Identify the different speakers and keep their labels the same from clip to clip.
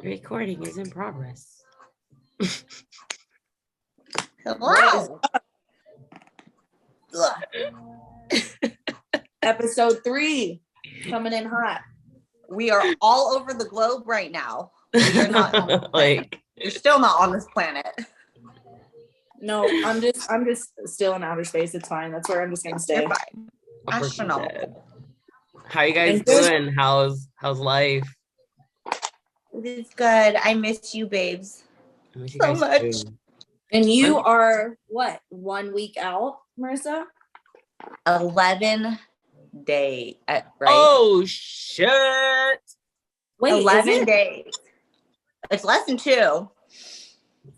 Speaker 1: Recording is in progress.
Speaker 2: Hello.
Speaker 3: Episode 3 coming in hot.
Speaker 2: We are all over the globe right now. You're not on this
Speaker 1: like
Speaker 2: You're still not on this planet.
Speaker 3: No, I'm just still in outer space. It's fine. That's where I'm just gonna stay.
Speaker 2: You're fine. Astronomical.
Speaker 1: How you guys doing? How's life?
Speaker 2: It's good. I miss you, babes.
Speaker 1: I miss you
Speaker 2: So
Speaker 1: guys
Speaker 2: much.
Speaker 1: too.
Speaker 3: And you are what? 1 week out, Marissa?
Speaker 2: 11 days, right?
Speaker 1: Oh shit!
Speaker 3: Wait,
Speaker 2: 11 days. It's less than 2.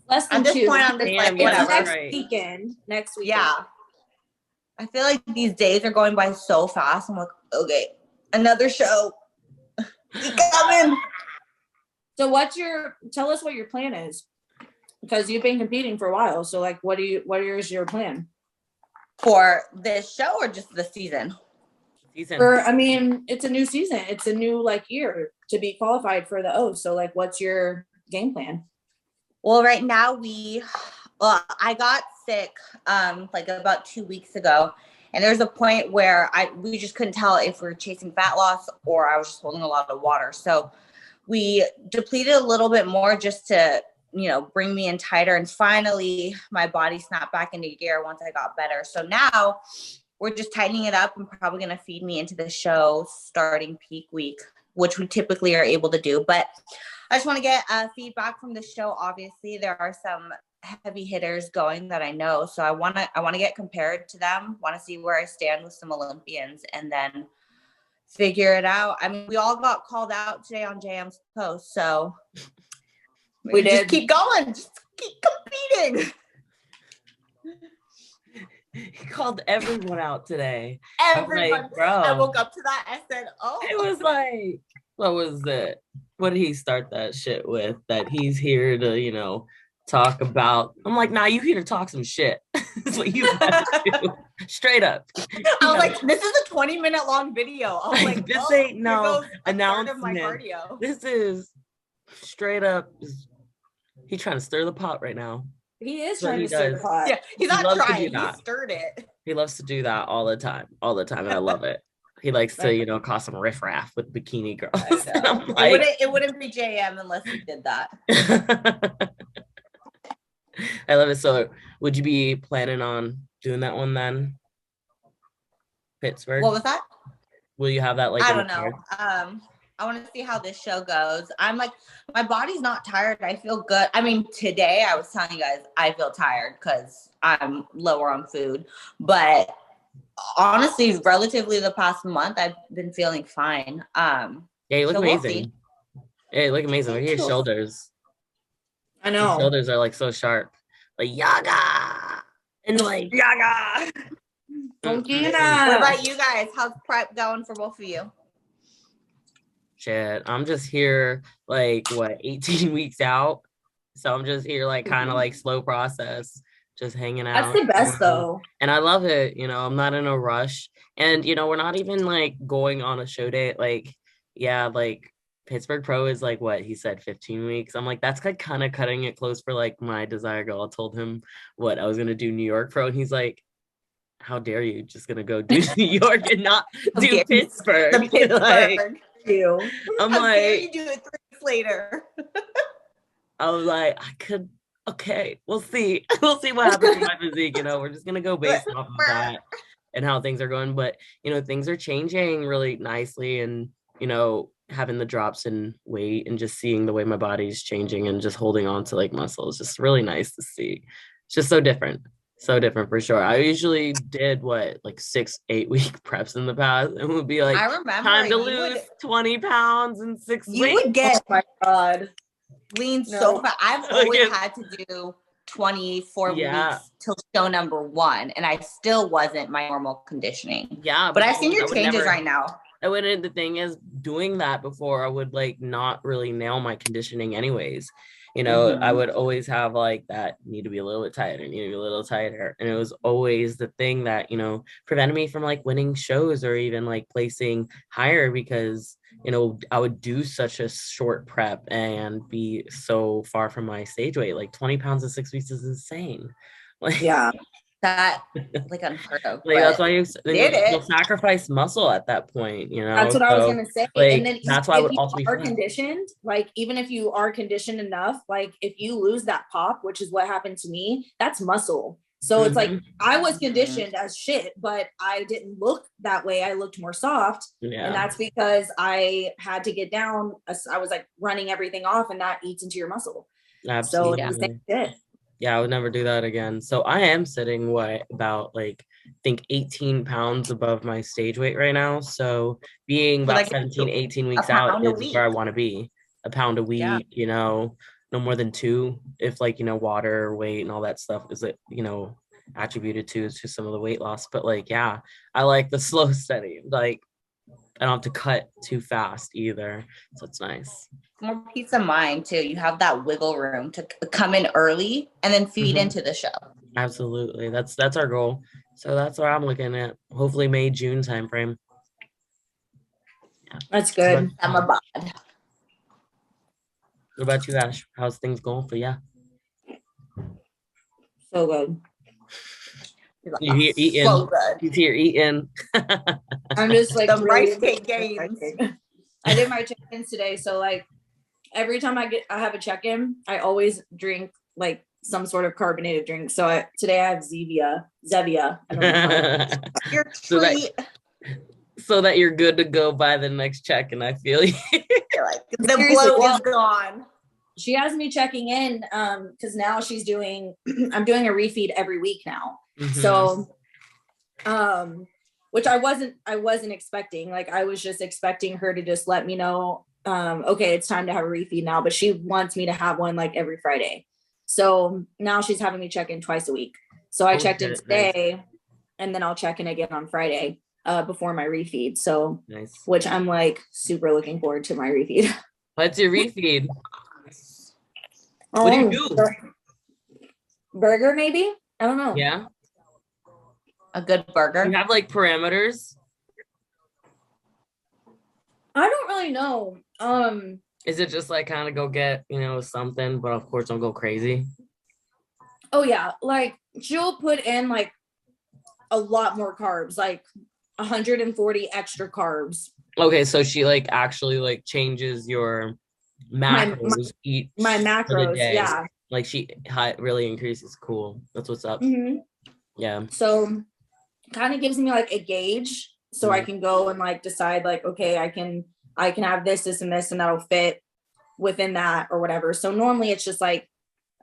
Speaker 3: Less than
Speaker 2: At this
Speaker 3: 2.
Speaker 2: point, I'm just
Speaker 1: Damn,
Speaker 2: like,
Speaker 1: yeah,
Speaker 2: whatever.
Speaker 3: next
Speaker 1: right.
Speaker 3: weekend. Next weekend.
Speaker 2: Yeah. I feel like these days are going by so fast. I'm like, okay, another show. Keep coming.
Speaker 3: So tell us what your plan is, because you've been competing for a while. So like, what is your plan
Speaker 2: For this show or just the season?
Speaker 3: It's a new season. It's a new year to be qualified for the O. So like, what's your game plan?
Speaker 2: Well, right now I got sick about 2 weeks ago, and there's a point where we just couldn't tell if we were chasing fat loss or I was just holding a lot of water. So we depleted a little bit more just to, bring me in tighter. And finally, my body snapped back into gear once I got better. So now we're just tightening it up and probably going to feed me into the show starting peak week, which we typically are able to do. But I just want to get feedback from the show. Obviously, there are some heavy hitters going that I know. So I want to get compared to them, want to see where I stand with some Olympians, and then figure it out. I mean, we all got called out today on JM's post, so we did. Just keep going, just keep competing.
Speaker 1: He called everyone out today.
Speaker 2: Everyone.
Speaker 1: Like, bro.
Speaker 2: I woke up to that. I said, "Oh."
Speaker 1: It was like, what was it? What did he start that shit with? That he's here to, talk about. I'm like, nah, you here to talk some shit. That's what you got to do. Straight up.
Speaker 2: I was like, this is a 20-minute long video. I was like,
Speaker 1: this ain't no
Speaker 2: announcement.
Speaker 1: announcement.
Speaker 2: Of my cardio.
Speaker 1: This is straight up. He trying to stir the pot right now.
Speaker 3: He is trying to stir the pot.
Speaker 2: Yeah, he's not trying. He stirred it.
Speaker 1: He loves to do that all the time, and I love it. He likes to, cause some riffraff with bikini girls. And I'm like,
Speaker 2: it wouldn't be JM unless he did that.
Speaker 1: I love it. So would you be planning on doing that one then? Pittsburgh?
Speaker 2: What was that?
Speaker 1: Will you have that
Speaker 2: I don't know. I want to see how this show goes. I'm like, my body's not tired. I feel good. I mean, today I was telling you guys I feel tired because I'm lower on food. But honestly, relatively the past month, I've been feeling fine.
Speaker 1: Yeah, you look amazing. Yeah, you look amazing. Look at your shoulders.
Speaker 3: I know.
Speaker 1: Your shoulders are so sharp. Yaga! And yaga!
Speaker 2: What about you guys? How's prep going for both of you?
Speaker 1: Shit, I'm just here 18 weeks out. So I'm just here kind of slow process, just hanging out.
Speaker 3: That's the best though.
Speaker 1: And I love it. I'm not in a rush. And we're not even going on a show date. Pittsburgh Pro is what he said, 15 weeks. I'm like, that's kind of cutting it close for my desire girl. I told him what I was gonna do New York Pro, and he's like, how dare you just gonna go do New York and not do Pittsburgh?
Speaker 2: The Pittsburgh.
Speaker 1: I'm
Speaker 2: how
Speaker 1: like,
Speaker 2: dare you do it 3 weeks later?
Speaker 1: I was like, I could. Okay, we'll see. We'll see what happens with my physique. We're just gonna go based off of that and how things are going. But things are changing really nicely, and having the drops in weight and just seeing the way my body's changing and just holding on to muscle is just really nice to see. It's just so different for sure. I usually did 6-8 week preps in the past, and would be
Speaker 2: I remember
Speaker 1: time to lose 20 pounds in 6 weeks.
Speaker 2: You would get,
Speaker 3: oh my God,
Speaker 2: lean so fast. I've always had to do 24 weeks till show number 1, and I still wasn't my normal conditioning.
Speaker 1: Yeah,
Speaker 2: but I've seen your changes right now.
Speaker 1: And when the thing is, doing that before, I would like not really nail my conditioning anyways. You know, I would always have like that need to be a little bit tighter, need to be a little tighter. And it was always the thing that, you know, prevented me from like winning shows or even like placing higher because, you know, I would do such a short prep and be so far from my stage weight. Like 20 pounds in 6 weeks is insane. Like,
Speaker 3: Yeah.
Speaker 2: That like unheard of.
Speaker 1: like that's why you'll
Speaker 2: it.
Speaker 1: sacrifice muscle at that point, you know.
Speaker 3: That's what I was gonna say.
Speaker 1: Like,
Speaker 3: and then
Speaker 1: that's why I
Speaker 3: if
Speaker 1: would
Speaker 3: you
Speaker 1: also be
Speaker 3: are
Speaker 1: fat.
Speaker 3: conditioned, like even if you are conditioned enough, like if you lose that pop, which is what happened to me, that's muscle. So it's like I was conditioned as shit, but I didn't look that way. I looked more soft.
Speaker 1: Yeah.
Speaker 3: And that's because I had to get down. I was like running everything off, and that eats into your muscle.
Speaker 1: Absolutely.
Speaker 3: So it's the same shit.
Speaker 1: Yeah, I would never do that again. So I am sitting about like I think 18 pounds above my stage weight right now. So being about
Speaker 2: like
Speaker 1: 17, 18 weeks out is where I want to be. A pound a week, you know, no more than 2 if like, you know, water, weight and all that stuff is it, you know, attributed to some of the weight loss. But like, yeah, I like the slow steady. Like I don't have to cut too fast either. So it's nice.
Speaker 2: More peace of mind too. You have that wiggle room to come in early and then feed into the show.
Speaker 1: Absolutely. That's our goal. So that's what I'm looking at. Hopefully May, June timeframe. Yeah.
Speaker 3: That's good.
Speaker 2: I'm a bod.
Speaker 1: What about you, Ash? How's things going for you?
Speaker 3: So good.
Speaker 1: You here eating?
Speaker 2: So good.
Speaker 1: He's here eating.
Speaker 3: I'm just like
Speaker 2: the
Speaker 3: really
Speaker 2: rice cake games.
Speaker 3: I did my check-ins today, so like every time I have a check-in, I always drink like some sort of carbonated drink. So today I have Zevia. I don't know how
Speaker 2: Your treat.
Speaker 1: So that you're good to go by the next check-in. I feel you.
Speaker 2: You're like the bloat is gone.
Speaker 3: She has me checking in because now she's doing I'm doing a refeed every week now. So which I wasn't expecting. Like I was just expecting her to just let me know okay, it's time to have a refeed now, but she wants me to have one like every Friday. So now she's having me check in twice a week. So I checked in today and then I'll check in again on Friday before my refeed. So which I'm like super looking forward to my refeed.
Speaker 1: What's your refeed? What do you do?
Speaker 3: Burger, maybe? I don't know.
Speaker 1: Yeah.
Speaker 2: A good burger.
Speaker 1: You have like parameters?
Speaker 3: I don't really know.
Speaker 1: Is it just like kind of go get, you know, something, but of course don't go crazy?
Speaker 3: Oh yeah, like she'll put in like a lot more carbs, like 140 extra carbs.
Speaker 1: Okay, so she like actually like changes your macros,
Speaker 3: my macros, yeah.
Speaker 1: Like she really increases. Cool. That's what's up. Yeah.
Speaker 3: So kind of gives me like a gauge so I can go and like decide like, okay, I can have this and this and that'll fit within that or whatever. So normally it's just like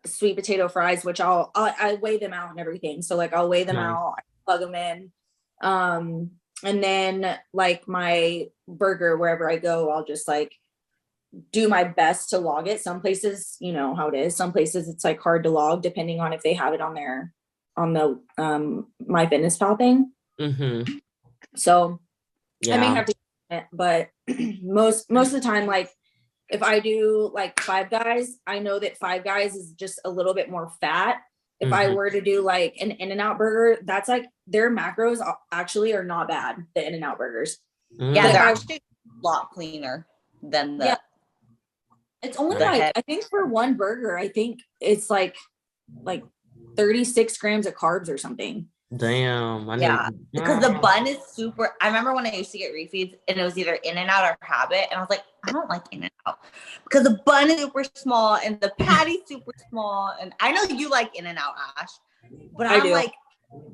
Speaker 3: sweet potato fries, which I weigh them out and everything. So like I'll weigh them out, I plug them in. And then like my burger, wherever I go, I'll just like do my best to log it. Some places, you know how it is. Some places it's like hard to log depending on if they have it on the MyFitnessPal thing. So I may have to, but most of the time, like if I do like Five Guys, I know that Five Guys is just a little bit more fat. If I were to do like an In-N-Out burger, that's like their macros actually are not bad. The In-N-Out burgers.
Speaker 2: Yeah, they're actually a lot cleaner than the.
Speaker 3: Yeah. It's only like, I think for one burger, I think it's like 36 grams of carbs or something.
Speaker 1: Damn.
Speaker 2: Because the bun is super. I remember when I used to get refeeds and it was either In-N-Out or Habit, and I was like, I don't like In-N-Out because the bun is super small and the patty's super small. And I know you like In-N-Out, Ash, but I'm like,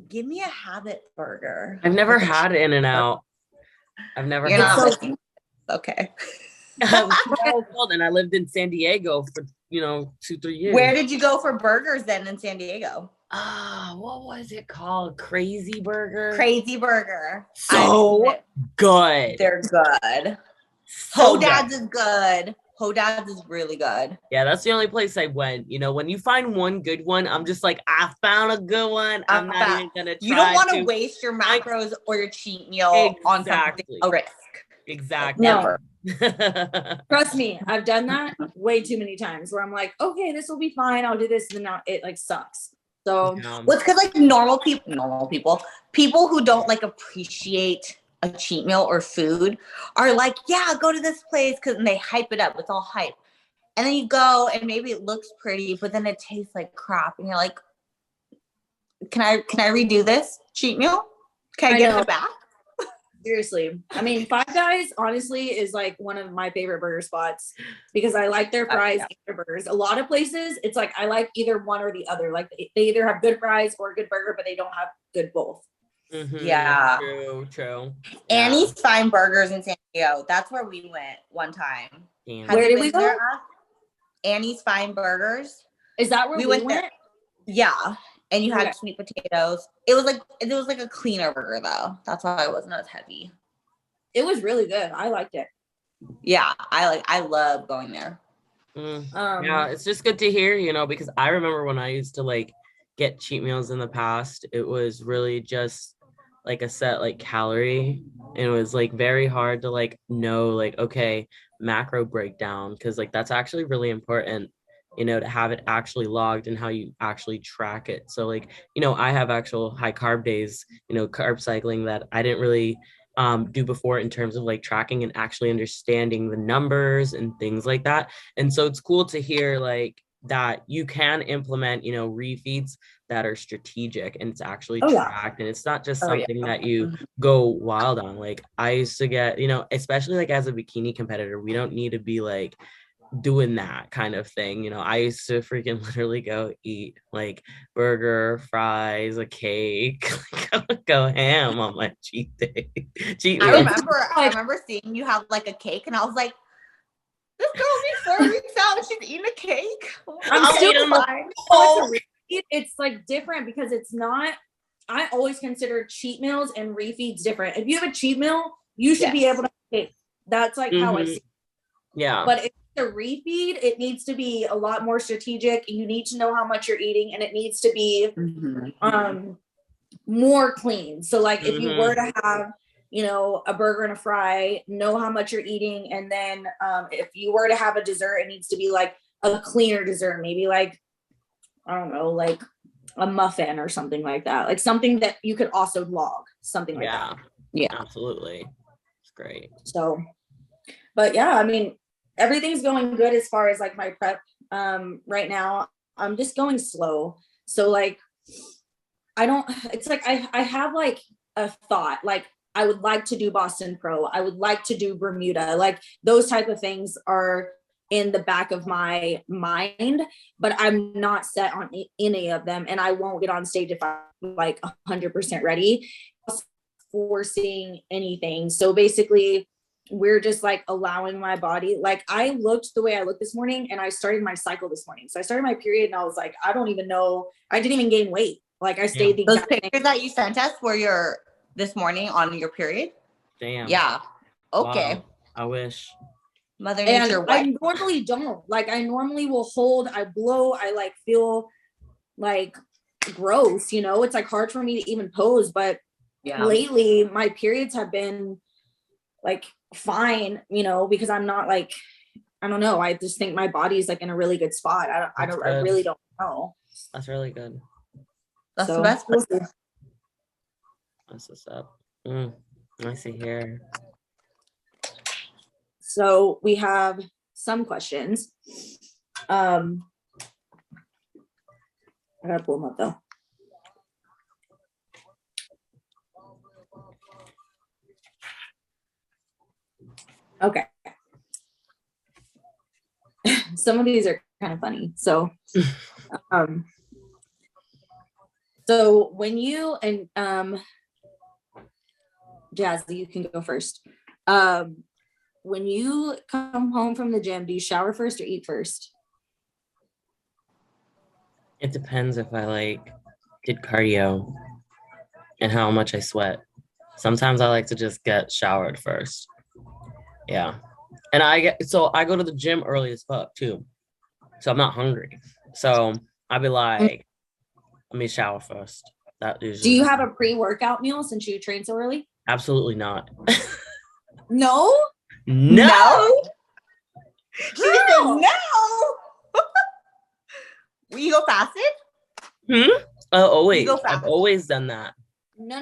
Speaker 2: give me a Habit burger.
Speaker 1: I've never had In-N-Out. I've never had it.
Speaker 2: Okay.
Speaker 1: I was old and I lived in San Diego for 2-3 years.
Speaker 2: Where did you go for burgers then in San Diego?
Speaker 1: What was it called? Crazy Burger.
Speaker 2: So
Speaker 1: good.
Speaker 2: They're good. Hodad's is good. Hodad's is really good.
Speaker 1: Yeah, that's the only place I went. You know, when you find one good one, I'm just like, I found a good one. I'm not even gonna try.
Speaker 2: You don't want to waste your macros or your cheat meal on something, a risk.
Speaker 1: Exactly.
Speaker 3: No, trust me, I've done that way too many times where I'm like, okay, this will be fine. I'll do this. And then now it like sucks. So
Speaker 1: Yeah.
Speaker 2: well, it's because like people who don't like appreciate a cheat meal or food are like, yeah, go to this place because they hype it up. It's all hype. And then you go and maybe it looks pretty, but then it tastes like crap. And you're like, can I redo this cheat meal? Can I get it back?
Speaker 3: Seriously. I mean, Five Guys honestly is like one of my favorite burger spots because I like their fries and their burgers. A lot of places, it's like I like either one or the other. Like they either have good fries or a good burger, but they don't have good both.
Speaker 1: Mm-hmm.
Speaker 2: Yeah.
Speaker 1: True.
Speaker 2: Annie's Fine Burgers in San Diego. That's where we went one time.
Speaker 3: Where did we go?
Speaker 2: Annie's Fine Burgers.
Speaker 3: Is that where we went?
Speaker 2: Yeah. And you had sweet potatoes. It was like a cleaner burger though. That's why it wasn't as heavy.
Speaker 3: It was really good. I liked it.
Speaker 2: Yeah, I love going there.
Speaker 1: Yeah, it's just good to hear, you know, because I remember when I used to like get cheat meals in the past, it was really just like a set like calorie, and it was like very hard to like know like, okay, macro breakdown, because like that's actually really important, you know, to have it actually logged and how you actually track it. So like, you know, I have actual high carb days, you know, carb cycling that I didn't really do before in terms of like tracking and actually understanding the numbers and things like that. And so it's cool to hear like that you can implement, you know, refeeds that are strategic and it's actually tracked, and it's not just something that you go wild on. Like I used to get, you know, especially like as a bikini competitor, we don't need to be like doing that kind of thing. You know, I used to freaking literally go eat like burger, fries, a cake, go ham on my cheat day.
Speaker 2: I remember seeing you have like a cake, and I was like, this girl's been 4 weeks out and she's eating a cake.
Speaker 3: I'm still fine. It's like different because it's not. I always consider cheat meals and refeeds different. If you have a cheat meal, you should be able to eat. That's like how I see it.
Speaker 1: Yeah.
Speaker 3: But if it's a refeed, it needs to be a lot more strategic. You need to know how much you're eating, and it needs to be more clean. So like if you were to have, you know, a burger and a fry, know how much you're eating. And then if you were to have a dessert, it needs to be like a cleaner dessert, maybe like, I don't know, like a muffin or something like that. Like something that you could also log, something like that.
Speaker 2: Yeah,
Speaker 1: absolutely. It's great.
Speaker 3: So, but yeah, I mean, everything's going good as far as like my prep. Right now, I'm just going slow. So like, it's like I have like a thought, like I would like to do Boston Pro. I would like to do Bermuda. Like those type of things are in the back of my mind, but I'm not set on any of them. And I won't get on stage if I'm like 100% ready, forcing anything. So basically we're just like allowing my body. Like I looked the way I looked this morning, and I started my cycle this morning. So I started my period and I was like, I don't even know. I didn't even gain weight. Like I stayed the
Speaker 2: those pictures that you sent us were your this morning on your period.
Speaker 1: Damn.
Speaker 2: Yeah. Okay.
Speaker 1: Wow. I wish.
Speaker 2: Mother Nature.
Speaker 3: I normally don't. Like I normally will hold, I blow, I like feel like gross, you know, it's like hard for me to even pose. But lately my periods have been like fine, you know, because I'm not like, I don't know. I just think my body's like in a really good spot. I really don't know.
Speaker 1: That's really good.
Speaker 2: That's the best.
Speaker 1: That's what's up. I see here.
Speaker 3: So we have some questions. I gotta pull them up though. Okay. Some of these are kind of funny. So, so when you and Jazzy, you can go first. When you come home from the gym, do you shower first or eat first?
Speaker 1: It depends if I like did cardio and how much I sweat. Sometimes I like to just get showered first. Yeah. And I go to the gym early as fuck too. So I'm not hungry. So I'd be like, let me shower first. That usually.
Speaker 3: Do you have a pre-workout meal since you train so early?
Speaker 1: Absolutely not.
Speaker 3: No?
Speaker 1: No.
Speaker 2: She said no. Will you go fasted?
Speaker 1: Always.
Speaker 2: You go
Speaker 1: I've
Speaker 2: fast.
Speaker 1: always done that.
Speaker 3: No.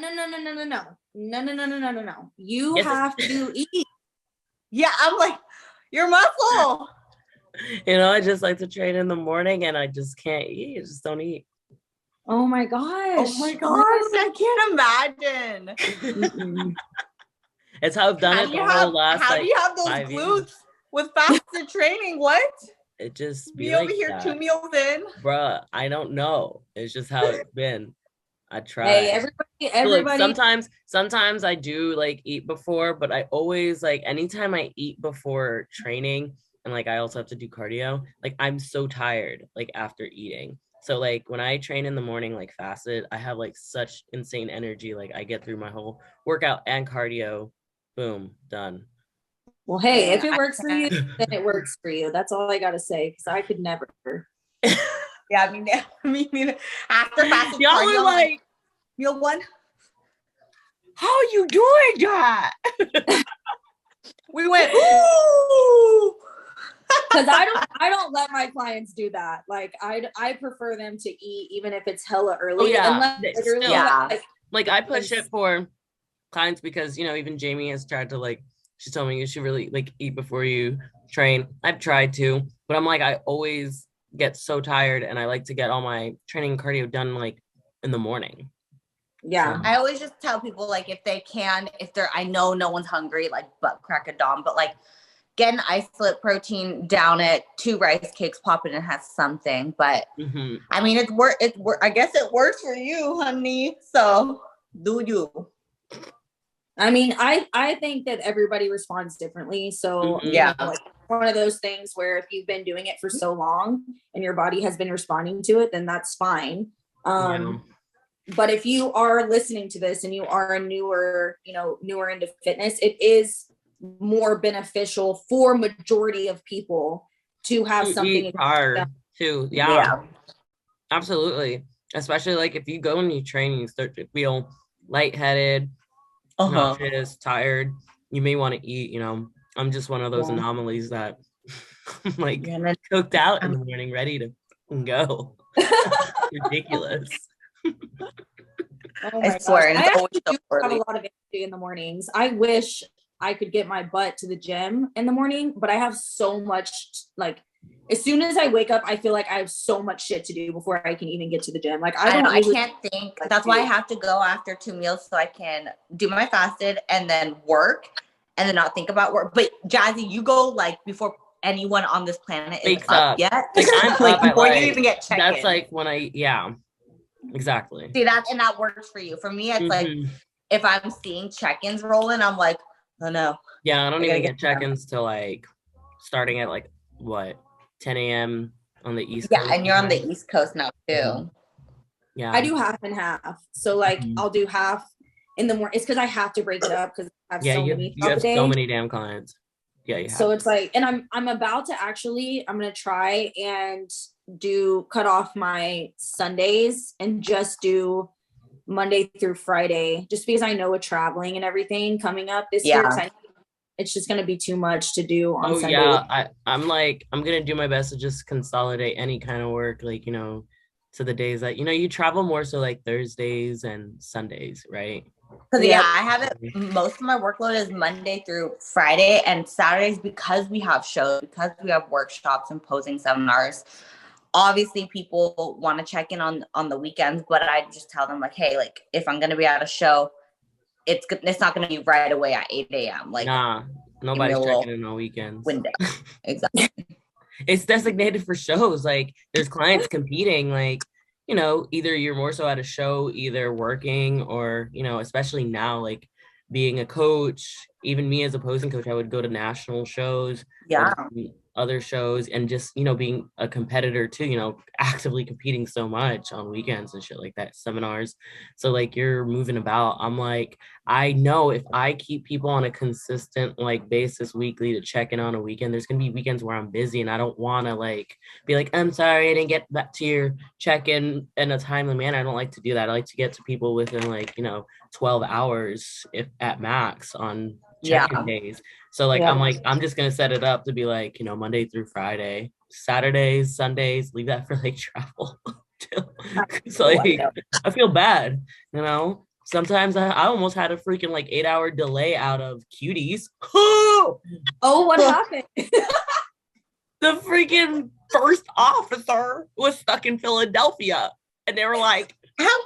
Speaker 3: You have to eat.
Speaker 2: Yeah, I'm like, your muscle.
Speaker 1: You know, I just like to train in the morning and I just can't eat. I just don't eat.
Speaker 3: Oh my gosh.
Speaker 2: Oh my gosh, I can't imagine.
Speaker 1: It's how I've done it the whole last
Speaker 2: how
Speaker 1: like
Speaker 2: do you have those
Speaker 1: 5
Speaker 2: glutes
Speaker 1: years.
Speaker 2: with fasted training? What?
Speaker 1: It just be
Speaker 2: Me
Speaker 1: like
Speaker 2: over here
Speaker 1: that.
Speaker 2: 2 meals in.
Speaker 1: Bruh, I don't know. It's just how it's been. I try.
Speaker 3: Hey, everybody.
Speaker 1: Look, sometimes I do like eat before, but I always like anytime I eat before training and like I also have to do cardio, like I'm so tired like after eating. So like when I train in the morning like fasted, I have like such insane energy. Like I get through my whole workout and cardio. Boom, done.
Speaker 3: Well, hey, if it works for you, then it works for you. That's all I gotta say, because I could never.
Speaker 2: Yeah, I mean, after fasted
Speaker 1: Y'all
Speaker 2: cardio,
Speaker 1: are like,
Speaker 2: meal one.
Speaker 1: how are you doing that?
Speaker 2: We went, ooh.
Speaker 3: Because I don't let my clients do that. Like I prefer them to eat even if it's hella early.
Speaker 1: Oh, yeah.
Speaker 3: Unless literally,
Speaker 2: Yeah.
Speaker 1: Like I push it for clients because, you know, even Jamie has tried to like, she told me you should really like eat before you train. I've tried to, but I'm like, I always get so tired and I like to get all my training and cardio done like in the morning.
Speaker 3: Yeah.
Speaker 2: I always just tell people like if they can, I know no one's hungry, like butt crack of dawn, but like get an isolate protein down it, 2 rice cakes, pop it and it has something. But I mean, I guess it works for you, honey. So do you.
Speaker 3: I mean, I think that everybody responds differently. So
Speaker 2: yeah,
Speaker 3: you know, like one of those things where if you've been doing it for so long and your body has been responding to it, then that's fine. But if you are listening to this and you are newer into fitness, it is more beneficial for majority of people to have something
Speaker 1: prior to yeah, absolutely. Especially like if you go and you train and you start to feel lightheaded, nauseous, tired, you may want to eat. You know, I'm just one of those anomalies that I'm like cooked out in the morning, ready to go. Ridiculous.
Speaker 3: Oh I swear, I actually do have a lot of energy in the mornings. I wish I could get my butt to the gym in the morning, but I have so much, like, as soon as I wake up, I feel like I have so much shit to do before I can even get to the gym. Like, I
Speaker 2: can't think. That's why I have to go after 2 meals so I can do my fasted and then work and then not think about work. But Jazzy, you go like before anyone on this planet is up yet.
Speaker 1: Like I'm
Speaker 2: like
Speaker 1: up
Speaker 2: before
Speaker 1: at,
Speaker 2: you even get checked.
Speaker 1: That's like when exactly.
Speaker 2: See that, and that works for you. For me, it's like if I'm seeing check-ins rolling, I'm like, oh no.
Speaker 1: Yeah, I don't even get check-ins till like starting at like what 10 a.m. on the East Coast.
Speaker 2: Yeah, and you're on the East Coast now too.
Speaker 3: Yeah, I do half and half. So like I'll do half in the morning. It's because I have to break it up because I have
Speaker 1: you have so many damn clients. Yeah, you have.
Speaker 3: So it's like, and I'm about to actually, I'm gonna try and cut off my Sundays and just do Monday through Friday, just because I know with traveling and everything coming up this year, it's just gonna be too much to do on Sunday.
Speaker 1: Yeah, I'm gonna do my best to just consolidate any kind of work, like, you know, to the days that, you know, you travel more, so like Thursdays and Sundays, right?
Speaker 2: Because I have it. Most of my workload is Monday through Friday, and Saturdays because we have shows, because we have workshops and posing seminars. Obviously, people want to check in on the weekends, but I just tell them like, hey, like if I'm gonna be at a show, it's not gonna be right away at 8 a.m. Like,
Speaker 1: nah, nobody's checking in on weekends.
Speaker 2: Window, exactly.
Speaker 1: It's designated for shows. Like there's clients competing, like, you know, either you're more so at a show, either working or, you know, especially now, like being a coach, even me as a posing coach, I would go to national shows, other shows, and just, you know, being a competitor too, you know, actively competing so much on weekends and shit like that, seminars. So like you're moving about. I'm like, I know if I keep people on a consistent like basis weekly to check in on a weekend, there's gonna be weekends where I'm busy and I don't want to like be like, I'm sorry I didn't get back to your check-in in a timely manner. I don't like to do that. I like to get to people within like, you know, 12 hours if at max on check-in days. So like I'm just gonna set it up to be like, Monday through Friday, Saturdays, Sundays, leave that for like travel. So like I feel bad, Sometimes I almost had a freaking like 8-hour delay out of cuties.
Speaker 3: Oh, what happened?
Speaker 1: The freaking first officer was stuck in Philadelphia, and they were like,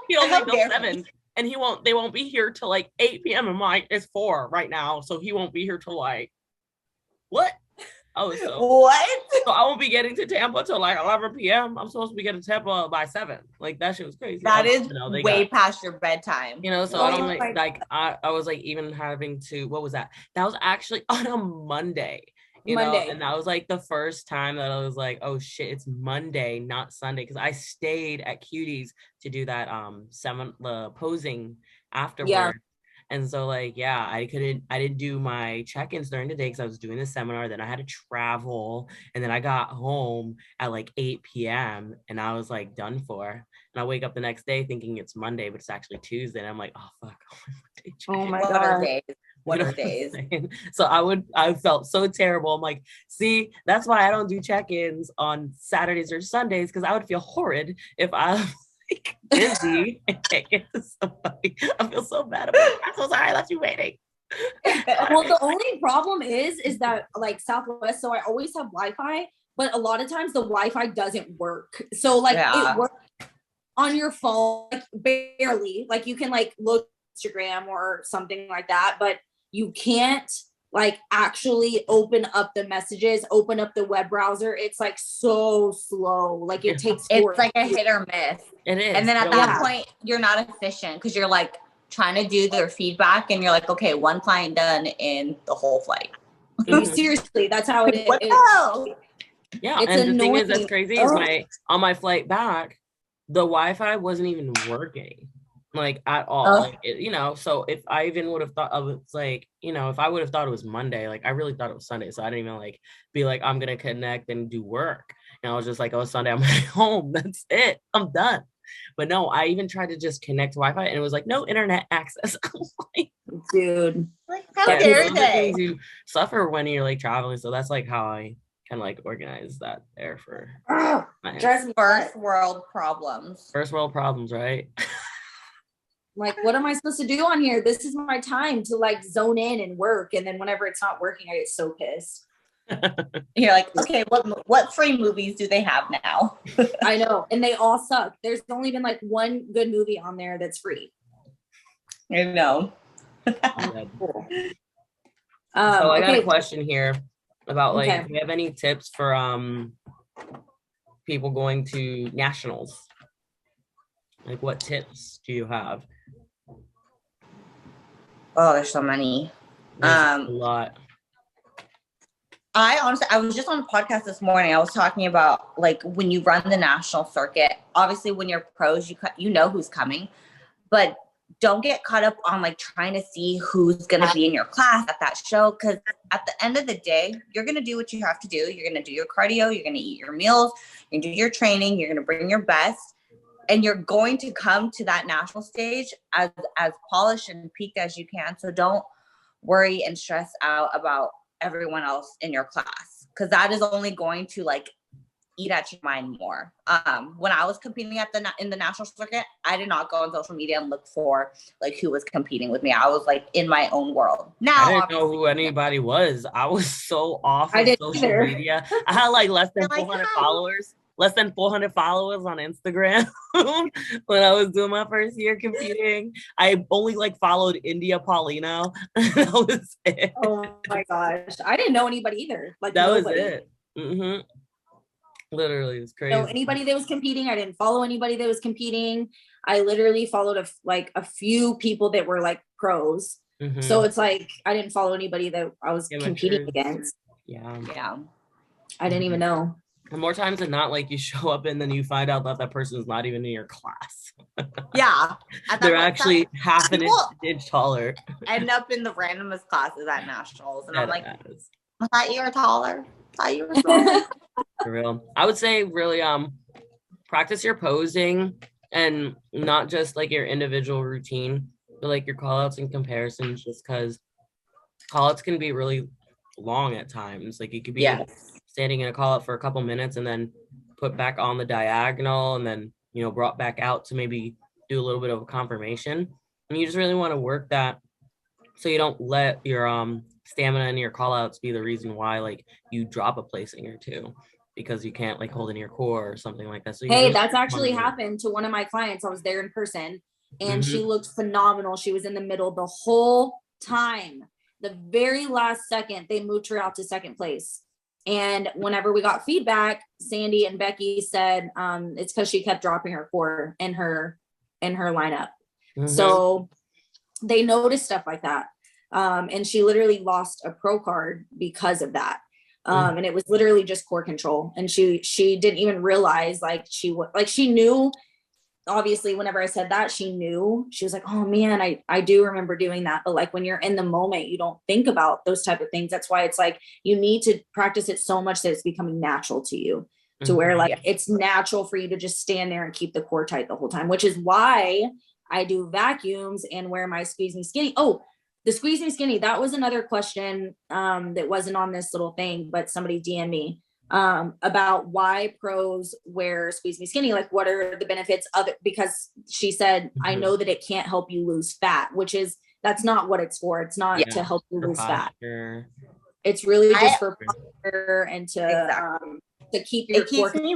Speaker 1: he only till 7, and they won't be here till like 8 p.m. I'm like, it's 4 right now, so he won't be here till like what?
Speaker 2: What?
Speaker 1: So I won't be getting to Tampa till like 11 p.m. I'm supposed to be getting to Tampa by 7. Like that shit was crazy.
Speaker 2: That is way past your bedtime.
Speaker 1: So I don't I was like even having to, what was that? That was actually on a Monday. And that was like the first time that I was like, oh shit, it's Monday, not Sunday, because I stayed at Cuties to do that the posing afterward. Yeah. And so like, yeah, I didn't do my check-ins during the day because I was doing the seminar. Then I had to travel, and then I got home at like 8 p.m. and I was like done for. And I wake up the next day thinking it's Monday, but it's actually Tuesday. And I'm like, oh fuck.
Speaker 3: Oh my God.
Speaker 2: What are days?
Speaker 1: So I felt so terrible. I'm like, see, that's why I don't do check-ins on Saturdays or Sundays, because I would feel horrid if I busy and can't get to somebody. I feel so bad about it. I'm so sorry I left you waiting.
Speaker 3: Well, the only problem is that like Southwest, so I always have Wi-Fi, but a lot of times the Wi-Fi doesn't work. So like it works on your phone, like barely. Like you can like look Instagram or something like that, but you can't like actually open up the messages, open up the web browser. It's like so slow. Like it takes
Speaker 2: it's like a hit or miss.
Speaker 1: It is.
Speaker 2: And then at that point, you're not efficient because you're like trying to do their feedback and you're like, okay, one client done in the whole flight.
Speaker 3: Seriously, that's how it is.
Speaker 2: What the hell?
Speaker 1: Yeah, it's and annoying. The thing is that's crazy is on my flight back, the Wi-Fi wasn't even working. Like at all, like so if I even would have thought of it's like, if I would have thought it was Monday, like I really thought it was Sunday, so I didn't even like be like, I'm gonna connect and do work, and I was just like, oh, Sunday, I'm home, that's it, I'm done. But no, I even tried to just connect Wi-Fi and it was like no internet access.
Speaker 3: Like, dude,
Speaker 2: like how dare they?
Speaker 1: You suffer when you're like traveling, so that's like how I kind of like organize that there for
Speaker 2: first world problems, right?
Speaker 3: Like, what am I supposed to do on here? This is my time to like zone in and work. And then whenever it's not working, I get so pissed.
Speaker 2: You're like, okay, what free movies do they have now?
Speaker 3: I know. And they all suck. There's only been like one good movie on there that's free.
Speaker 2: I know.
Speaker 1: So I got a question here about like, do you have any tips for people going to nationals? Like, what tips do you have?
Speaker 2: Oh, there's so many.
Speaker 1: A lot.
Speaker 2: I was just on a podcast this morning. I was talking about like when you run the national circuit, obviously when you're pros, you know who's coming, but don't get caught up on like trying to see who's going to be in your class at that show. Cause at the end of the day, you're going to do what you have to do. You're going to do your cardio. You're going to eat your meals. You're going to do your training. You're going to bring your best. And you're going to come to that national stage as polished and peaked as you can. So don't worry and stress out about everyone else in your class, because that is only going to like eat at your mind more. When I was competing in the national circuit, I did not go on social media and look for like who was competing with me. I was like in my own world. Now
Speaker 1: I didn't know who anybody was. I was so off of social media. I had like less than 400 followers. Less than 400 followers on Instagram when I was doing my first year competing. I only like followed India Paulino. That was it.
Speaker 3: Oh my gosh. I didn't know anybody either. Like
Speaker 1: that nobody. Was it. Mm-hmm. Literally, it was crazy.
Speaker 3: No, anybody that was competing. I didn't follow anybody that was competing. I literally followed a few people that were like pros. Mm-hmm. So it's like, I didn't follow anybody that I was competing against.
Speaker 1: Yeah.
Speaker 3: I didn't even know.
Speaker 1: And more times than not, like you show up and then you find out that person is not even in your class.
Speaker 2: Yeah.
Speaker 1: They're actually half an inch taller.
Speaker 2: End up in the randomest classes at nationals. And I'm like, I thought you were taller. I thought you were taller.
Speaker 1: For real. I would say really practice your posing and not just like your individual routine, but like your call outs and comparisons, just because call-outs can be really long at times. Like you could be standing in a call-out for a couple minutes and then put back on the diagonal and then, you know, brought back out to maybe do a little bit of a confirmation. And you just really want to work that so you don't let your stamina and your call-outs be the reason why like you drop a placing or two because you can't like hold in your core or something like that. So
Speaker 3: hey, really that's actually happened to one of my clients. I was there in person and she looked phenomenal. She was in the middle the whole time. The very last second, they moved her out to second place. And whenever we got feedback, Sandy and Becky said it's because she kept dropping her core in her lineup. So they noticed stuff like that. And she literally lost a pro card because of that. And it was literally just core control. And she didn't even realize she knew, obviously, whenever I said that, she knew. She was like, oh man, I do remember doing that. But like when you're in the moment, you don't think about those type of things. That's why it's like you need to practice it so much that it's becoming natural to you, to where like it's natural for you to just stand there and keep the core tight the whole time, which is why I do vacuums and wear my Squeeze Me Skinny. Oh, the Squeeze Me Skinny, that was another question that wasn't on this little thing, but somebody DM'd me about why pros wear Squeeze Me Skinny. Like, what are the benefits of it? Because she said, I know that it can't help you lose fat, that's not what it's for. It's not to help you lose fat. It's really just for posture and to keep your core.
Speaker 2: It keeps me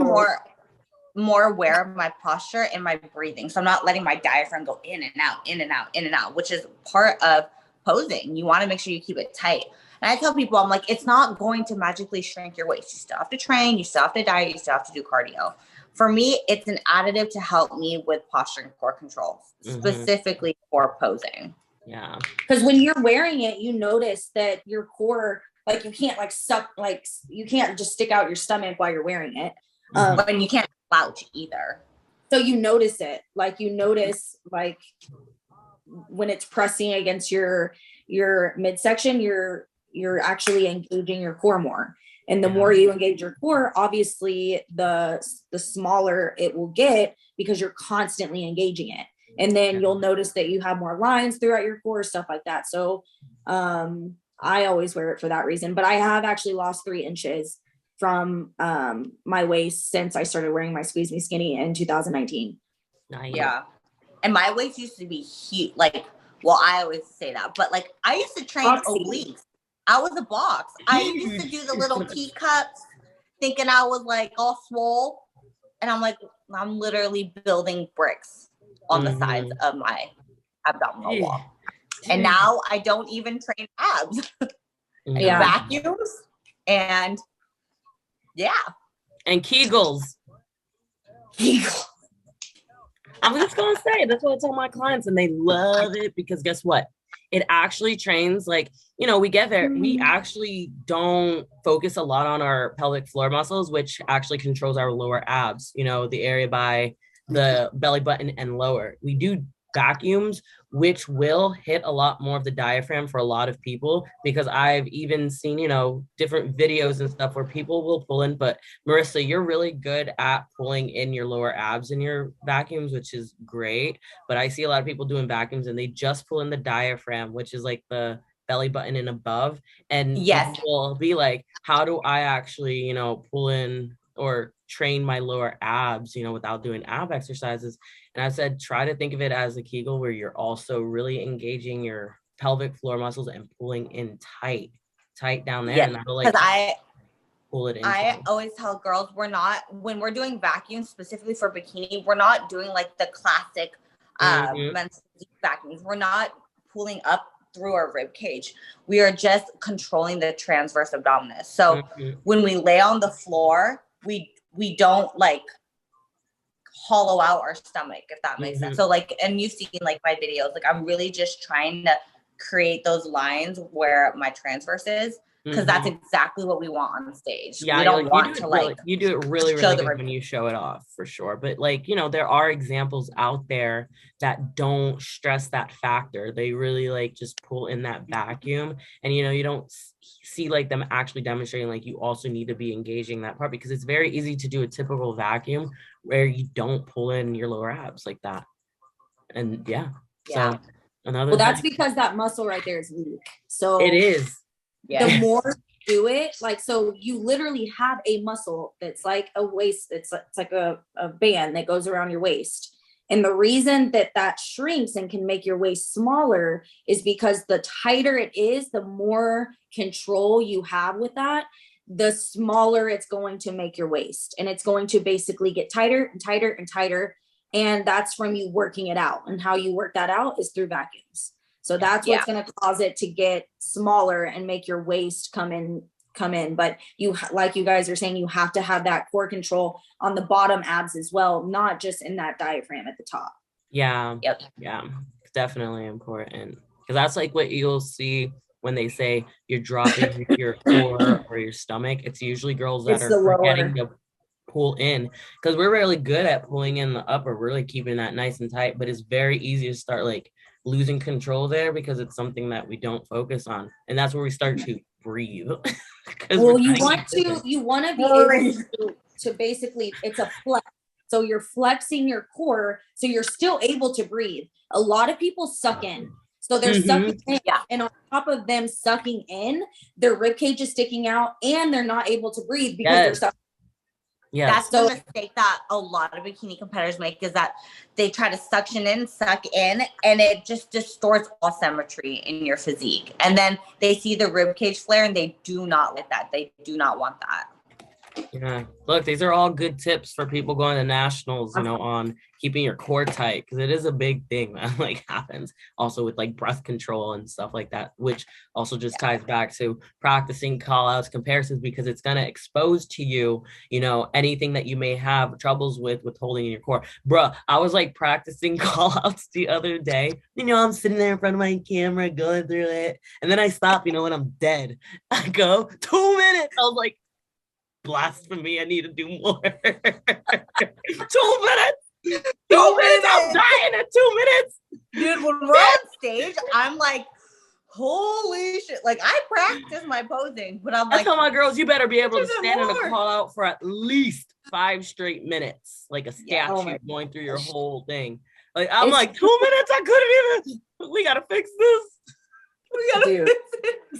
Speaker 2: more aware of my posture and my breathing. So I'm not letting my diaphragm go in and out, in and out, in and out, which is part of posing. You want to make sure you keep it tight. And I tell people, I'm like, it's not going to magically shrink your waist. You still have to train, you still have to diet, you still have to do cardio. For me, it's an additive to help me with posture and core control, specifically for posing.
Speaker 1: Yeah.
Speaker 3: Because when you're wearing it, you notice that your core, like you can't like suck, like you can't just stick out your stomach while you're wearing it.
Speaker 2: And you can't slouch either.
Speaker 3: So you notice it, like you notice like when it's pressing against your midsection, you're actually engaging your core more. And the more you engage your core, obviously the smaller it will get because you're constantly engaging it. And then you'll notice that you have more lines throughout your core, stuff like that. So I always wear it for that reason. But I have actually lost 3 inches from my waist since I started wearing my Squeeze Me Skinny in 2019.
Speaker 1: Nice.
Speaker 2: Yeah. And my waist used to be huge. Like, well, I always say that, but like I used to train obliques. I was a box. I used to do the little teacups thinking I was like all swole. And I'm like, I'm literally building bricks on the sides of my abdominal wall. And now I don't even train abs. Vacuums and
Speaker 1: and Kegels. I'm just gonna say that's what I tell my clients, and they love it because guess what? It actually trains, like, you know, we get there. We actually don't focus a lot on our pelvic floor muscles, which actually controls our lower abs, you know, the area by the belly button and lower. We do vacuums, which will hit a lot more of the diaphragm for a lot of people, because I've even seen, you know, different videos and stuff where people will pull in. But Marissa, you're really good at pulling in your lower abs in your vacuums, which is great. But I see a lot of people doing vacuums and they just pull in the diaphragm, which is like the belly button and above. And will be like, how do I actually, you know, pull in or train my lower abs, you know, without doing ab exercises? And I said, try to think of it as a Kegel where you're also really engaging your pelvic floor muscles and pulling in tight down there. And that'll like pull it in.
Speaker 2: I always tell girls, when we're doing vacuums specifically for bikini, we're not doing like the classic men's vacuums. We're not pulling up through our rib cage. We are just controlling the transverse abdominis. So when we lay on the floor, we don't like hollow out our stomach, if that makes sense. So like, and you've seen like my videos, like I'm really just trying to create those lines where my transverse is, because that's exactly what we want on stage.
Speaker 1: Yeah,
Speaker 2: we don't want to like,
Speaker 1: you do it really good when you show it off, for sure. But like, you know, there are examples out there that don't stress that factor. They really like just pull in that vacuum, and you know, you don't see like them actually demonstrating like you also need to be engaging that part, because it's very easy to do a typical vacuum where you don't pull in your lower abs like that. And so
Speaker 3: Well, that's because that muscle right there is weak. So
Speaker 1: it is.
Speaker 2: Yeah.
Speaker 3: The more you do it, like, so you literally have a muscle that's like a waist. It's like a band that goes around your waist. And the reason that shrinks and can make your waist smaller is because the tighter it is, the more control you have with that, the smaller it's going to make your waist. And it's going to basically get tighter and tighter and tighter. And that's from you working it out. And how you work that out is through vacuums. So that's what's going to cause it to get smaller and make your waist come in. But you, like you guys are saying, you have to have that core control on the bottom abs as well, not just in that diaphragm at the top.
Speaker 1: Yeah. Yep. Yeah. It's definitely important. Because that's like what you'll see when they say you're dropping your core or your stomach. It's usually girls that are forgetting to pull in, because we're really good at pulling in the upper, really keeping that nice and tight, but it's very easy to start like losing control there because it's something that we don't focus on. And that's where we start to breathe.
Speaker 3: Well, you want to be able to basically, it's a flex. So you're flexing your core, so you're still able to breathe. A lot of people suck in. So they're sucking in, and on top of them sucking in, their rib cage is sticking out and they're not able to breathe because they're sucking.
Speaker 1: Yeah,
Speaker 2: that's the mistake that a lot of bikini competitors make, is that they try to suction in, suck in, and it just distorts all symmetry in your physique. And then they see the rib cage flare, and they do not like that. They do not want that.
Speaker 1: Yeah, look, these are all good tips for people going to nationals, you know, on keeping your core tight, because it is a big thing that like happens also with like breath control and stuff like that, which also just ties back to practicing call outs, comparisons, because it's going to expose to you, you know, anything that you may have troubles with holding in your core. Bruh, I was like practicing call outs the other day, you know, I'm sitting there in front of my camera going through it, and then I stop, you know, and I'm dead. I go 2 minutes. I was like, blasphemy, I need to do more. 2 minutes. 2 minutes. I'm dying at 2 minutes.
Speaker 2: Dude, when we're on stage, I'm like, holy shit. Like, I practice my posing, but I'm like,
Speaker 1: I tell my girls, you better be able to stand in a call out for at least 5 straight minutes, like a statue going through your whole thing. Like, I'm like, 2 minutes, I couldn't even. We gotta fix this. We gotta fix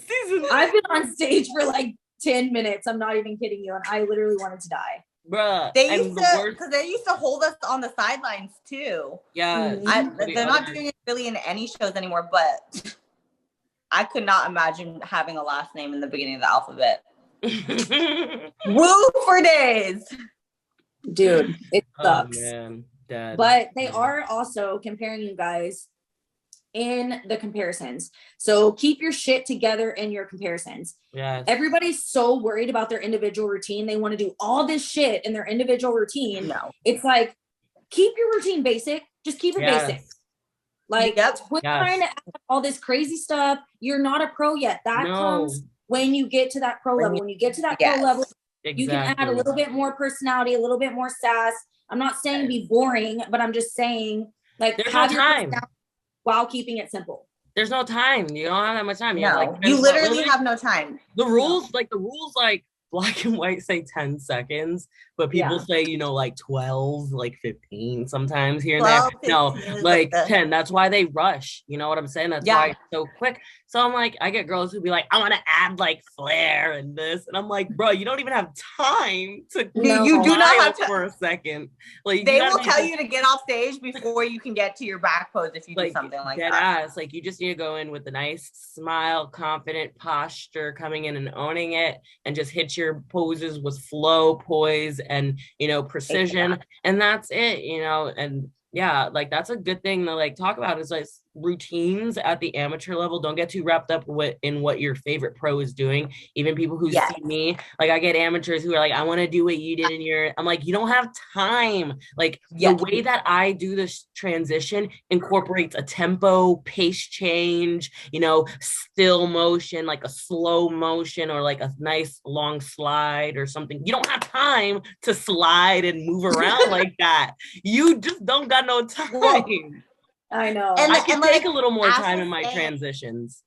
Speaker 1: it.
Speaker 3: I've been on stage for like 10 minutes. I'm not even kidding you. And I literally wanted to die.
Speaker 1: Bruh.
Speaker 2: They used to, because they used to hold us on the sidelines too.
Speaker 1: Yeah.
Speaker 2: They're not doing it really in any shows anymore, but I could not imagine having a last name in the beginning of the alphabet. Woo for days.
Speaker 3: Dude, it sucks.
Speaker 1: Oh, man. Dad.
Speaker 3: But they are also comparing you guys in the comparisons. So keep your shit together in your comparisons.
Speaker 1: Yes.
Speaker 3: Everybody's so worried about their individual routine. They want to do all this shit in their individual routine.
Speaker 2: No.
Speaker 3: It's like, keep your routine basic. Just keep it basic. Like, quit trying to add all this crazy stuff. You're not a pro yet. That comes when you get to that pro level. When you get to that pro level, you can add a little bit more personality, a little bit more sass. I'm not saying be boring, but I'm just saying, like,
Speaker 1: have your time
Speaker 3: while keeping it simple.
Speaker 1: There's no time. You don't have that much time.
Speaker 2: No,
Speaker 1: like,
Speaker 2: you literally have no time.
Speaker 1: The rules, like black and white say 10 seconds, but people say, you know, like 12, like 15 sometimes here and there. No, like 10. That's why they rush. You know what I'm saying? That's why it's so quick. So I'm like, I get girls who be like, I want to add like flair and this. And I'm like, bro, you don't even have time to
Speaker 2: you do not have
Speaker 1: to for a second. Like,
Speaker 2: they will tell you to get off stage before you can get to your back pose if you do something like that.
Speaker 1: Ass. Like, you just need to go in with a nice smile, confident posture, coming in and owning it, and just hit your poses with flow, poise, and, you know, precision. And that's it, you know. And yeah, like, that's a good thing to like talk about, is like routines at the amateur level. Don't get too wrapped up in what your favorite pro is doing. Even people who see me, like, I get amateurs who are like, I want to do what you did in your, I'm like, you don't have time. Like, the way that I do this transition incorporates a tempo, pace change, you know, still motion, like a slow motion, or like a nice long slide or something. You don't have time to slide and move around like that. You just don't got no time.
Speaker 3: I know.
Speaker 1: And I can take a little more time in my transitions.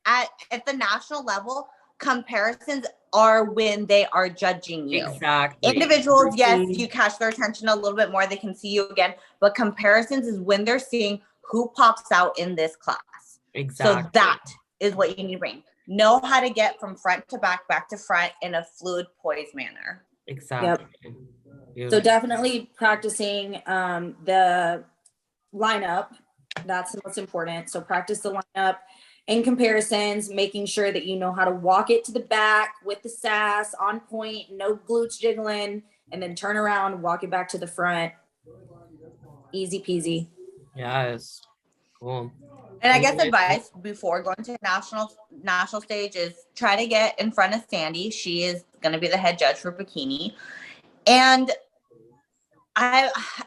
Speaker 2: At the national level, comparisons are when they are judging you.
Speaker 1: Exactly.
Speaker 2: Individuals, yes, you catch their attention a little bit more. They can see you again. But comparisons is when they're seeing who pops out in this class.
Speaker 1: Exactly.
Speaker 2: So that is what you need to bring. Know how to get from front to back to front in a fluid, poised manner.
Speaker 1: Exactly.
Speaker 3: Yep. So definitely practicing the lineup. That's the most important. So practice the lineup in comparisons, making sure that you know how to walk it to the back with the sass on point, no glutes jiggling, and then turn around, walk it back to the front. Easy peasy.
Speaker 1: Yes. Cool.
Speaker 2: And I guess advice before going to national stage is try to get in front of Sandy. She is going to be the head judge for Bikini. And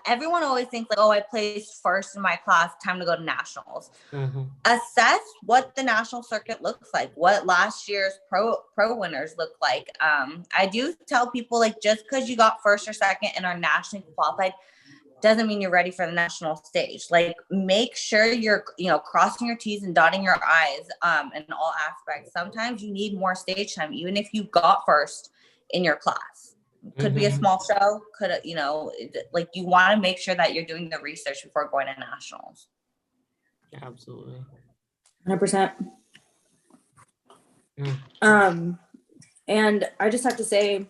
Speaker 2: everyone always thinks like, oh, I placed first in my class, time to go to nationals.
Speaker 1: Mm-hmm.
Speaker 2: Assess what the national circuit looks like, what last year's pro winners look like. I do tell people, like, just because you got first or second and are nationally qualified doesn't mean you're ready for the national stage. Like, make sure you're, crossing your T's and dotting your I's in all aspects. Sometimes you need more stage time, even if you got first in your class. Could be a small show, like, you want to make sure that you're doing the research before going to nationals.
Speaker 1: Absolutely.
Speaker 3: 100%. And I just have to say,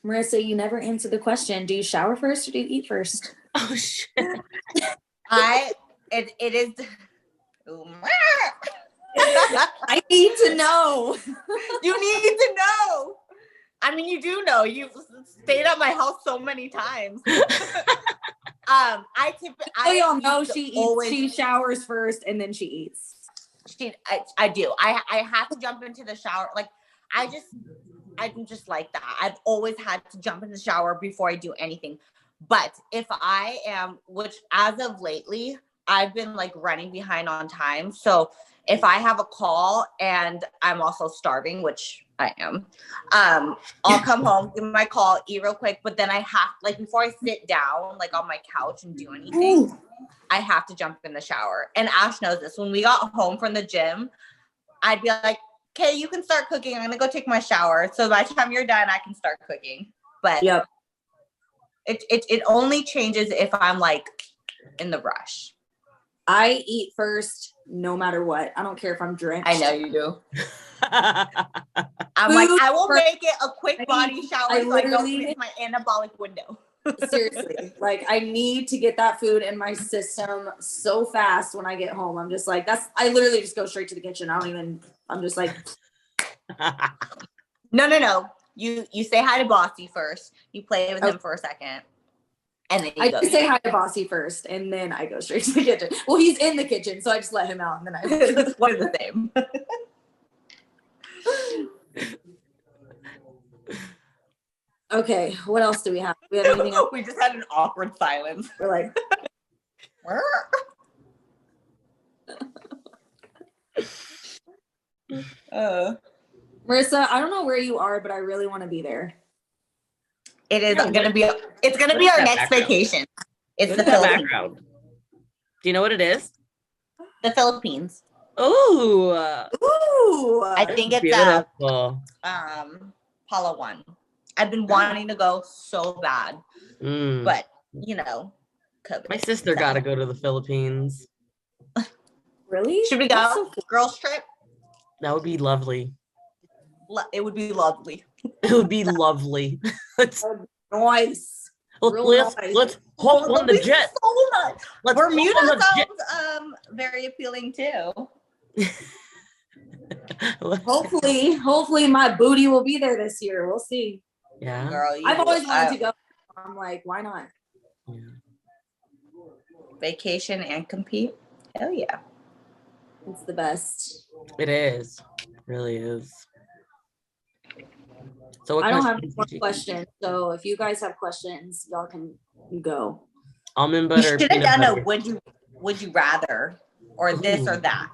Speaker 3: Marissa, you never answered the question. Do you shower first or do you eat first?
Speaker 1: Oh shit.
Speaker 2: It is.
Speaker 3: I need to know.
Speaker 2: You need to know. I mean, you do know. You've stayed at my house so many times.
Speaker 3: Y'all know she eats. She showers first and then she eats.
Speaker 2: I do. I have to jump into the shower. Like, I'm just like that. I've always had to jump in the shower before I do anything. But if I am, which as of lately, I've been like running behind on time. So if I have a call and I'm also starving, which I am, I'll come home, give my call, eat real quick. But then I have, like, before I sit down, like on my couch and do anything, I have to jump in the shower. And Ash knows this. When we got home from the gym, I'd be like, okay, you can start cooking. I'm going to go take my shower. So by the time you're done, I can start cooking. But
Speaker 3: yep.
Speaker 2: It only changes if I'm like in the rush.
Speaker 3: I eat first no matter what. I don't care if I'm drenched.
Speaker 2: I know you do. I'm like, I will make it a quick body shower so I don't miss my anabolic window.
Speaker 3: Seriously, like, I need to get that food in my system so fast when I get home. I'm just like, I literally just go straight to the kitchen. I'm just like.
Speaker 2: No. You say hi to Bossy first. You play with him for a second. And then
Speaker 3: I just say hi to Bossy first, and then I go straight to the kitchen. Well, he's in the kitchen, so I just let him out, and then
Speaker 2: it's one of the same.
Speaker 3: Okay, what else do we have? We have anything else?
Speaker 2: We just had an awkward silence.
Speaker 3: We're like, Marissa, I don't know where you are, but I really want to be there.
Speaker 2: It is gonna be our next vacation. It's the Philippines.
Speaker 1: Do you know what it is?
Speaker 2: The Philippines.
Speaker 1: Ooh.
Speaker 2: I think it's
Speaker 1: beautiful.
Speaker 2: Palawan. I've been wanting to go so bad. But COVID.
Speaker 1: My sister got to go to the Philippines.
Speaker 3: Really?
Speaker 2: Should we go? So cool. Girls trip?
Speaker 1: That would be lovely.
Speaker 2: It would be lovely.
Speaker 1: It would be lovely.
Speaker 3: Nice.
Speaker 1: Let's hop on the jet.
Speaker 2: So much. Bermuda sounds very appealing too.
Speaker 3: Hopefully my booty will be there this year. We'll see.
Speaker 1: Yeah.
Speaker 2: Girl,
Speaker 3: I've always wanted to go. I'm like, why not?
Speaker 1: Yeah.
Speaker 2: Vacation and compete. Hell yeah.
Speaker 3: It's the best.
Speaker 1: It is. It really is. So
Speaker 3: I don't have one question. So if you guys have questions, y'all can go.
Speaker 1: Almond butter.
Speaker 2: You should have done a would you rather or this or that.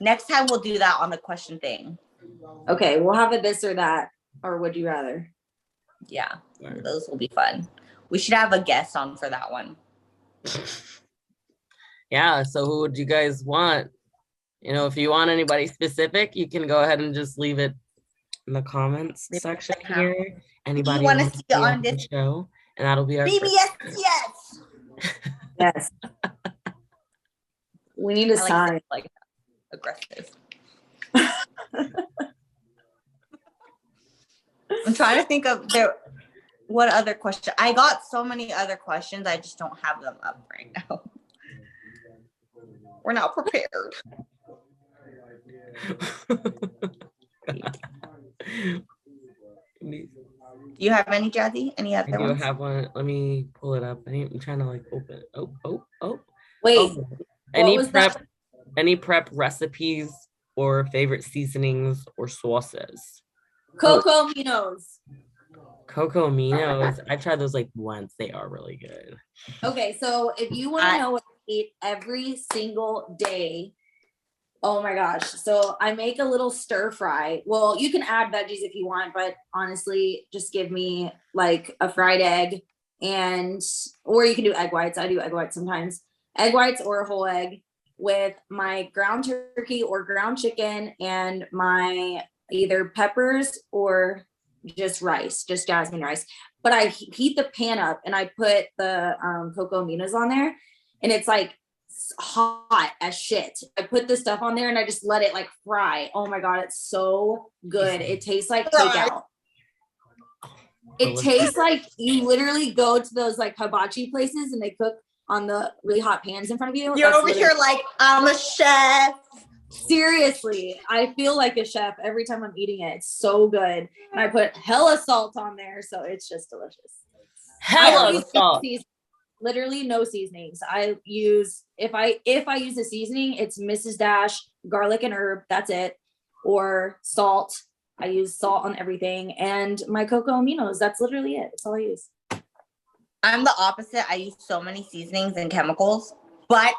Speaker 2: Next time we'll do that on the question thing.
Speaker 3: Okay, we'll have a this or that or would you rather.
Speaker 2: Yeah, those will be fun. We should have a guest on for that one.
Speaker 1: Yeah, so who would you guys want? If you want anybody specific, you can go ahead and just leave it in the comments section here. Anybody
Speaker 2: want to see on this
Speaker 1: show, and that'll be our
Speaker 2: BBS. Yes.
Speaker 3: Yes. We need a sign.
Speaker 2: Like aggressive. I'm trying to think of what other question. I got so many other questions. I just don't have them up right now. We're not prepared. Do you have any, Jazzy? Any other
Speaker 1: ones? I do
Speaker 2: ones?
Speaker 1: have one. Let me pull it up. I'm trying to like open it. Oh.
Speaker 3: Wait.
Speaker 1: Any prep recipes or favorite seasonings or sauces?
Speaker 3: Coco Minos.
Speaker 1: Coco Minos. I've tried those like once. They are really good.
Speaker 3: Okay, so if you want to know what I eat every single day, oh my gosh. So I make a little stir fry. Well, you can add veggies if you want, but honestly, just give me like a fried egg or you can do egg whites. I do egg whites sometimes. Egg whites or a whole egg with my ground turkey or ground chicken and my either peppers or just rice, just jasmine rice. But I heat the pan up and I put the Coco Minas on there and it's like hot as shit. I put this stuff on there and I just let it like fry. Oh my God, it's so good. It tastes like takeout. It tastes like you literally go to those like hibachi places and they cook on the really hot pans in front of you.
Speaker 2: You're over here like, I'm a chef.
Speaker 3: Seriously, I feel like a chef every time I'm eating it. It's so good. And I put hella salt on there, so it's just delicious.
Speaker 1: Hella salt.
Speaker 3: Literally no seasonings. I use if I use a seasoning, it's Mrs. Dash, garlic and herb, that's it. Or salt. I use salt on everything. And my Coco Aminos, that's literally it. That's all I use.
Speaker 2: I'm the opposite. I use so many seasonings and chemicals, but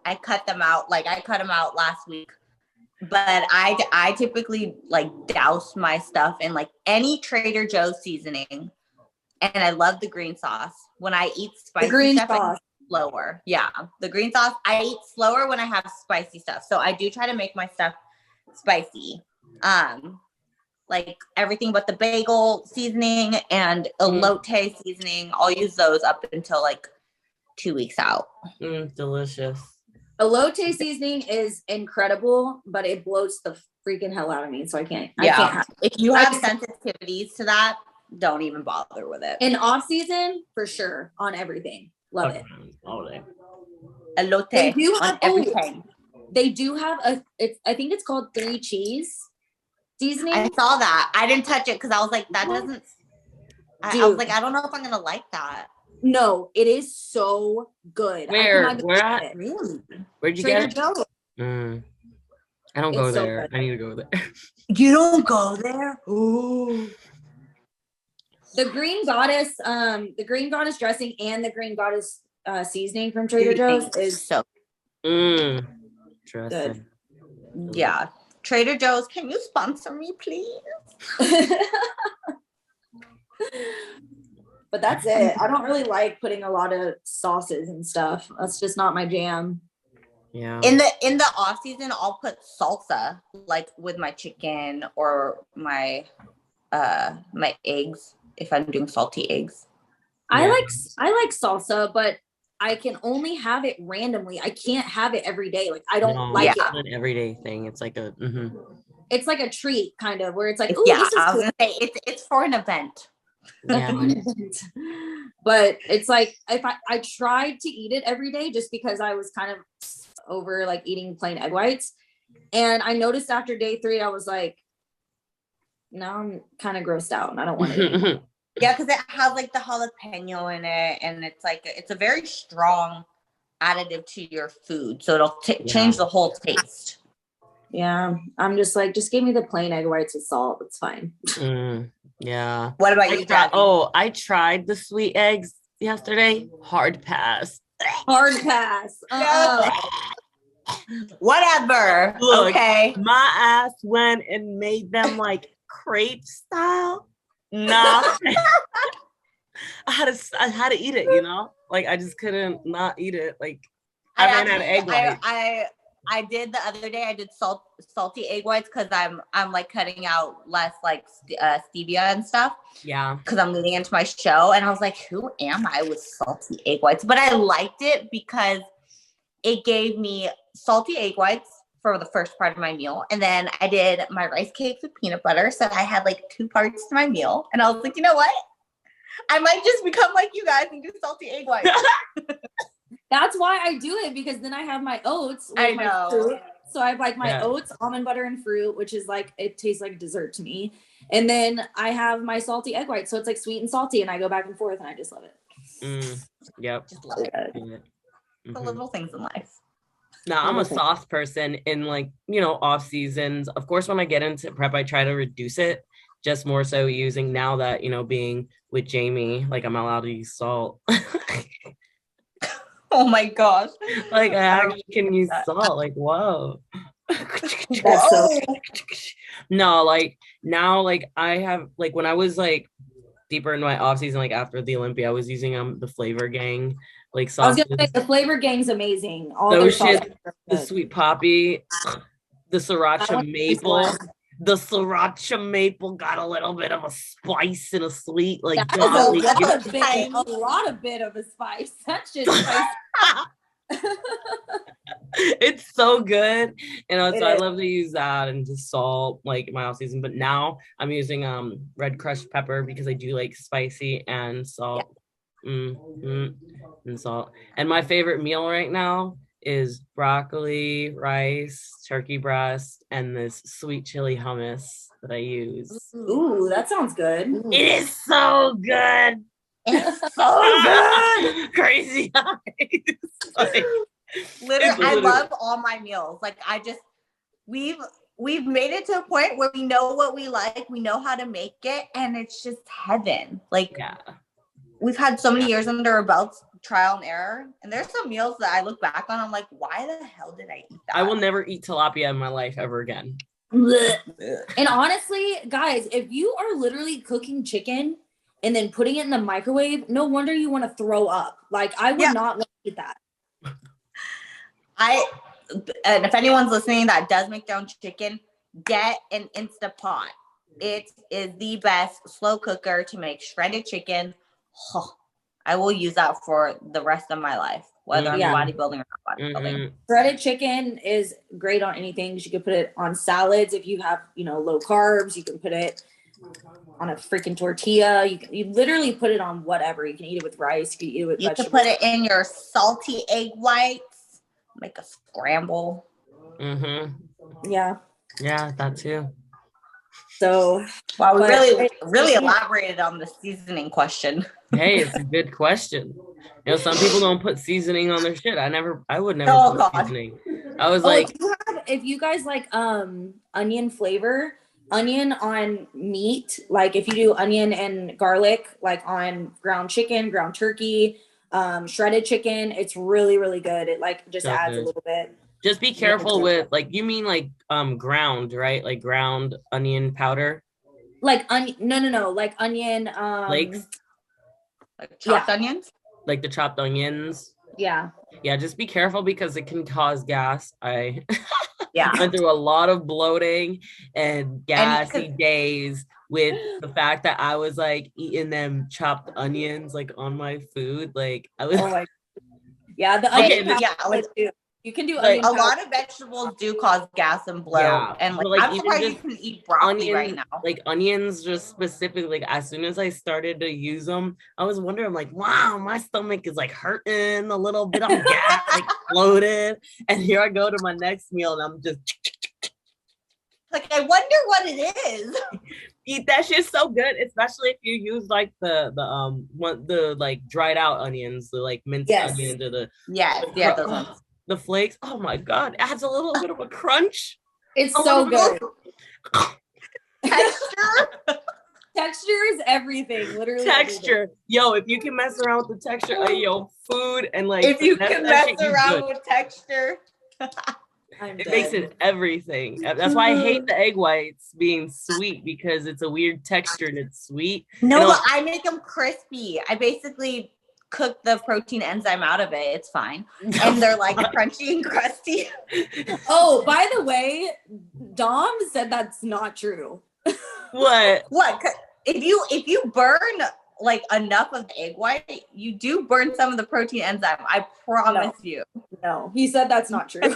Speaker 2: I cut them out. Like I cut them out last week, but I typically like douse my stuff in like any Trader Joe's seasoning. And I love the green sauce. When I eat spicy stuff, I eat slower. Yeah, the green sauce. I eat slower when I have spicy stuff. So I do try to make my stuff spicy. Like everything but the bagel seasoning and elote seasoning. I'll use those up until like 2 weeks out.
Speaker 1: Delicious.
Speaker 3: Elote seasoning is incredible, but it bloats the freaking hell out of me. So I can't.
Speaker 2: If you have sensitivities to that, don't even bother with it.
Speaker 3: In off season, for sure, on everything. Love it.
Speaker 1: All day.
Speaker 2: Elote on everything.
Speaker 3: They do have I think it's called 3 cheese seasoning.
Speaker 2: I saw that. I didn't touch it because I was like, that doesn't. I was like, I don't know if I'm gonna like that.
Speaker 3: No, it is so good.
Speaker 1: Where at?
Speaker 3: Really?
Speaker 1: Where'd you
Speaker 3: Trader
Speaker 1: get it?
Speaker 3: Joe's.
Speaker 1: I don't go there. I need to go there.
Speaker 2: You don't go there? Ooh.
Speaker 3: The green goddess dressing and the green goddess seasoning from Trader Joe's is so
Speaker 1: good.
Speaker 2: Yeah. Trader Joe's, can you sponsor me, please?
Speaker 3: But that's it. I don't really like putting a lot of sauces and stuff. That's just not my jam.
Speaker 1: Yeah.
Speaker 2: In the off season, I'll put salsa like with my chicken or my my eggs if I'm doing salty eggs.
Speaker 3: Yeah. I like salsa, but I can only have it randomly. I can't have it every day. Like I don't like it.
Speaker 1: It's an everyday thing. It's like a
Speaker 3: It's like a treat kind of where it's like,
Speaker 2: this is I was gonna say it's for an event.
Speaker 1: Yeah.
Speaker 3: But it's like if I tried to eat it every day just because I was kind of over like eating plain egg whites. And I noticed after day 3, I was like, now I'm kind of grossed out and I don't want it.
Speaker 2: Yeah, because it has like the jalapeno in it, and it's like it's a very strong additive to your food, so it'll change the whole taste.
Speaker 3: Yeah, I'm just like, just give me the plain egg whites with salt. It's fine.
Speaker 1: Yeah.
Speaker 2: What about you, Jackie?
Speaker 1: I tried the sweet eggs yesterday. Hard pass.
Speaker 3: Hard pass.
Speaker 2: Whatever.
Speaker 1: Look,
Speaker 2: okay.
Speaker 1: My ass went and made them like crepe style. Nah. I had to eat it, you know? Like I just couldn't not eat it. Like I ran out of egg whites.
Speaker 2: I did the other day. I did salty egg whites because I'm like cutting out less like stevia and stuff.
Speaker 1: Yeah.
Speaker 2: Because I'm leading into my show, and I was like, who am I with salty egg whites? But I liked it because it gave me salty egg whites for the first part of my meal. And then I did my rice cakes with peanut butter. So I had like 2 parts to my meal. And I was like, you know what? I might just become like you guys and do salty egg whites.
Speaker 3: That's why I do it, because then I have my oats with my fruit. So I have like my oats, almond butter, and fruit, which is like, it tastes like dessert to me. And then I have my salty egg white. So it's like sweet and salty, and I go back and forth, and I just love it.
Speaker 1: Yep.
Speaker 2: Just love it. The little things in life.
Speaker 1: Now I'm a sauce person in like, off seasons. Of course, when I get into prep, I try to reduce it, just more so using now that, being with Jamie, like I'm allowed to use salt.
Speaker 2: Oh my gosh.
Speaker 1: Like I actually can use salt. Like, whoa.
Speaker 3: That's so
Speaker 1: No, like now, like I have, like when I was like deeper in my off season, like after the Olympia, I was using the Flavor Gang like sauces.
Speaker 3: I was gonna say the Flavor Gang's amazing. All
Speaker 1: those
Speaker 3: their
Speaker 1: shit, the sweet poppy, the sriracha maple. The sriracha maple got a little bit of a spice and a sweet, like
Speaker 3: a lot of bit of a spice. That shit's spicy.
Speaker 1: It's so good, and so I love to use that and just salt like my off season. But now I'm using red crushed pepper because I do like spicy and salt. And salt. And my favorite meal right now is broccoli, rice, turkey breast, and this sweet chili hummus that I use.
Speaker 3: Ooh, that sounds good.
Speaker 1: It is so good.
Speaker 2: It's so good.
Speaker 1: Crazy eyes. Like,
Speaker 2: literally, I love all my meals. Like we've made it to a point where we know what we like, we know how to make it, and it's just heaven. Like we've had so many years under our belts, trial and error, and there's some meals that I look back on, I'm like, why the hell did I eat that?
Speaker 1: I will never eat tilapia in my life ever again.
Speaker 3: And honestly, guys, if you are literally cooking chicken and then putting it in the microwave, no wonder you want to throw up. Like I would not want to eat that.
Speaker 2: And if anyone's listening that does make their own chicken, get an Instapot. It is the best slow cooker to make shredded chicken. Oh, I will use that for the rest of my life, whether I'm bodybuilding or not bodybuilding.
Speaker 3: Shredded chicken is great on anything. You can put it on salads if you have, low carbs. You can put it on a freaking tortilla. You literally put it on whatever. You can eat it with rice. You can eat it with vegetables.
Speaker 2: You can put it in your salty egg whites. Make a scramble.
Speaker 3: Yeah,
Speaker 1: that too.
Speaker 3: So
Speaker 2: wow, we really elaborated on the seasoning question.
Speaker 1: Hey, it's a good question. Some people don't put seasoning on their shit. I would never put seasoning. I was like,
Speaker 3: if you guys like onion flavor, onion on meat, like if you do onion and garlic, like on ground chicken, ground turkey, shredded chicken, it's really, really good. It like just adds a little bit.
Speaker 1: Just be careful with you mean like ground, right? Like ground onion powder?
Speaker 3: Like no, like onion
Speaker 1: flakes?
Speaker 2: Like chopped onions?
Speaker 1: Like the chopped onions?
Speaker 3: Yeah.
Speaker 1: Yeah, just be careful because it can cause gas. I went through a lot of bloating and gassy days with the fact that I was like eating them chopped onions like on my food. Like I was
Speaker 3: the onion you can do
Speaker 2: a lot of vegetables do cause gas and bloat, and like I'm surprised you can eat broccoli right now.
Speaker 1: Like onions, just specifically, like as soon as I started to use them, I was wondering, like, wow, my stomach is like hurting a little bit. I'm gas, like bloated, and here I go to my next meal, and I'm just
Speaker 2: like, I wonder what it is.
Speaker 1: Eat that shit so good, especially if you use like the like dried out onions, the like minced onions, or the
Speaker 2: those ones.
Speaker 1: The flakes, oh my god, it adds a little bit of a crunch.
Speaker 3: It's so good. Texture is everything, literally.
Speaker 1: Texture. Everything. Yo, if you can mess around with the texture of your food and like
Speaker 2: if you can mess around with texture.
Speaker 1: It makes it everything. That's why I hate the egg whites being sweet, because it's a weird texture and it's sweet.
Speaker 2: No, but I make them crispy. I basically cook the protein enzyme out of it. It's fine. And they're like crunchy and crusty.
Speaker 3: Oh, by the way, Dom said that's not true.
Speaker 1: What?
Speaker 2: What? If you burn like enough of the egg white, you do burn some of the protein enzyme. I promise you.
Speaker 3: No, he said that's not true.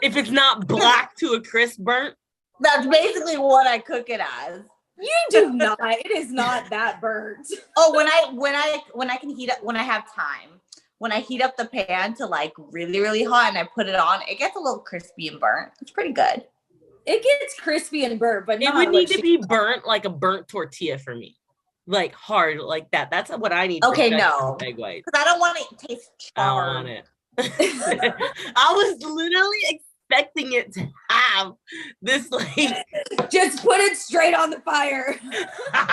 Speaker 1: If it's not black to a crisp burnt.
Speaker 2: That's basically what I cook it as.
Speaker 3: You do not. It is not that burnt.
Speaker 2: Oh, when I can heat up, when I have time, when I heat up the pan to like really, really hot and I put it on, it gets a little crispy and burnt. It's pretty good.
Speaker 3: It gets crispy and burnt, but
Speaker 1: it would need to be burnt like a burnt tortilla for me. Like hard like that. That's what I need.
Speaker 2: Okay, no.
Speaker 1: Egg white.
Speaker 2: Because I don't want it to taste charred.
Speaker 1: I don't want it. I was literally expecting it to have this like
Speaker 3: just put it straight on the fire.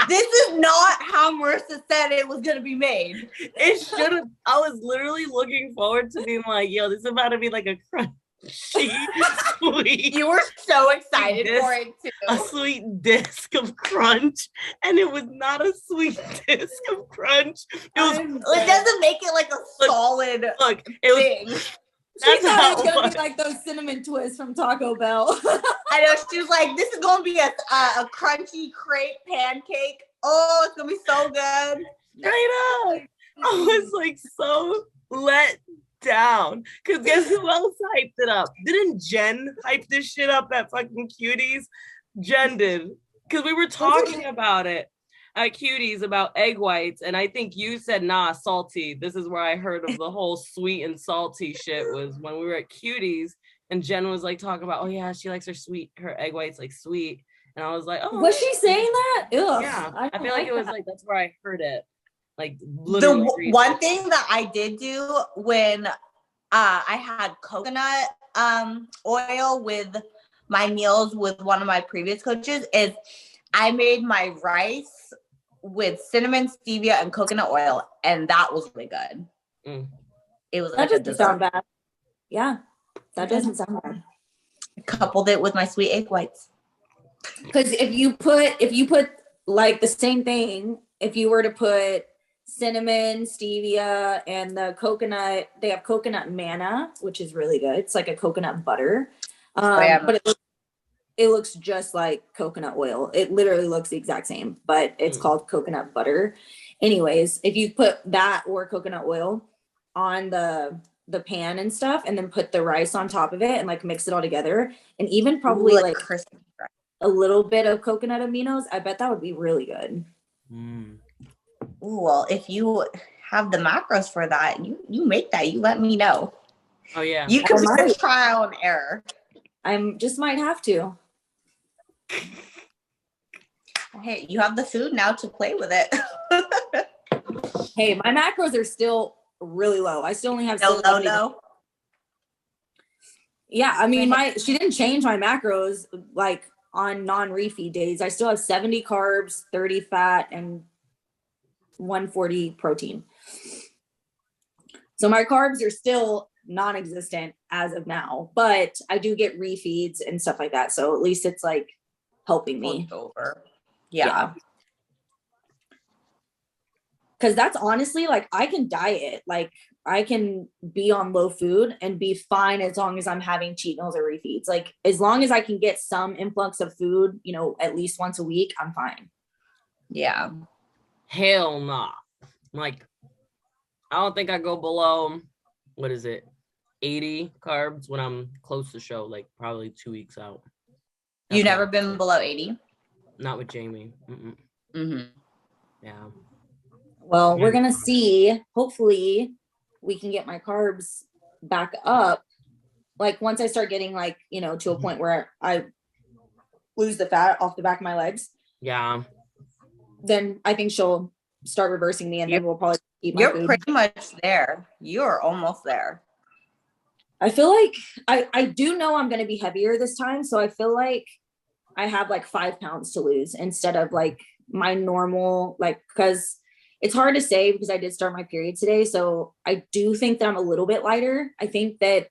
Speaker 2: This is not how Marissa said it was gonna be made.
Speaker 1: It should have. I was literally looking forward to being like, yo, this is about to be like a crunchy sweet.
Speaker 2: You were so excited for it too.
Speaker 1: A sweet disc of crunch, and it was not a sweet disc of crunch. It
Speaker 2: doesn't make it like a solid
Speaker 1: thing.
Speaker 3: She thought it was gonna be like those cinnamon twists from Taco Bell.
Speaker 2: I know, she was like, this is gonna be a crunchy crepe pancake. Oh, it's gonna be so good.
Speaker 1: Straight up. I was like so let down. Because guess who else hyped it up? Didn't Jen hype this shit up at fucking Cuties? Jen did. Because we were talking about it at Cuties about egg whites, and I think you said nah, salty. This is where I heard of the whole sweet and salty shit, was when we were at Cuties and Jen was like talking about, oh yeah, she likes her egg whites like sweet, and I was like, oh,
Speaker 3: was she saying that? Ugh,
Speaker 1: yeah, I feel like it was like that's where I heard it. Like literally
Speaker 2: the one thing that I did do when I had coconut oil with my meals with one of my previous coaches is I made my rice with cinnamon, stevia, and coconut oil, and that was really good. It was
Speaker 3: that doesn't sound bad. Yeah, that doesn't sound bad.
Speaker 2: I coupled it with my sweet egg whites.
Speaker 3: Because if you put like the same thing, if you were to put cinnamon, stevia, and the coconut, they have coconut manna, which is really good. It's like a coconut butter, but it looks just like coconut oil. It literally looks the exact same, but it's called coconut butter. Anyways, if you put that or coconut oil on the pan and stuff, and then put the rice on top of it and like mix it all together, and even probably like a little bit of coconut aminos, I bet that would be really good.
Speaker 2: Well, if you have the macros for that, you make that, you let me know.
Speaker 1: Oh yeah,
Speaker 2: you can do trial and error.
Speaker 3: I just might have to.
Speaker 2: Hey, you have the food now to play with it.
Speaker 3: Hey, my macros are still really low. I still only have
Speaker 2: low.
Speaker 3: Yeah, I mean, she didn't change my macros like on non-refeed days. I still have 70 carbs, 30 fat, and 140 protein. So my carbs are still non-existent as of now, but I do get refeeds and stuff like that. So at least it's like helping me.
Speaker 2: Over. Yeah.
Speaker 3: Because that's honestly like, I can diet, like I can be on low food and be fine as long as I'm having cheat meals or refeeds. Like as long as I can get some influx of food, at least once a week, I'm fine.
Speaker 2: Yeah.
Speaker 1: Hell nah. Like, I don't think I go below, 80 carbs when I'm close to show, like probably 2 weeks out.
Speaker 2: You've never been below 80?
Speaker 1: Not with Jamie. Yeah.
Speaker 3: Well, we're going to see. Hopefully we can get my carbs back up. Like once I start getting like, to a point where I lose the fat off the back of my legs.
Speaker 1: Yeah.
Speaker 3: Then I think she'll start reversing me, and then we'll probably eat my food.
Speaker 2: You're pretty much there. You're almost there.
Speaker 3: I feel like I do know I'm going to be heavier this time. So I feel like I have like 5 pounds to lose instead of like my normal, like, because it's hard to say because I did start my period today. So I do think that I'm a little bit lighter. I think that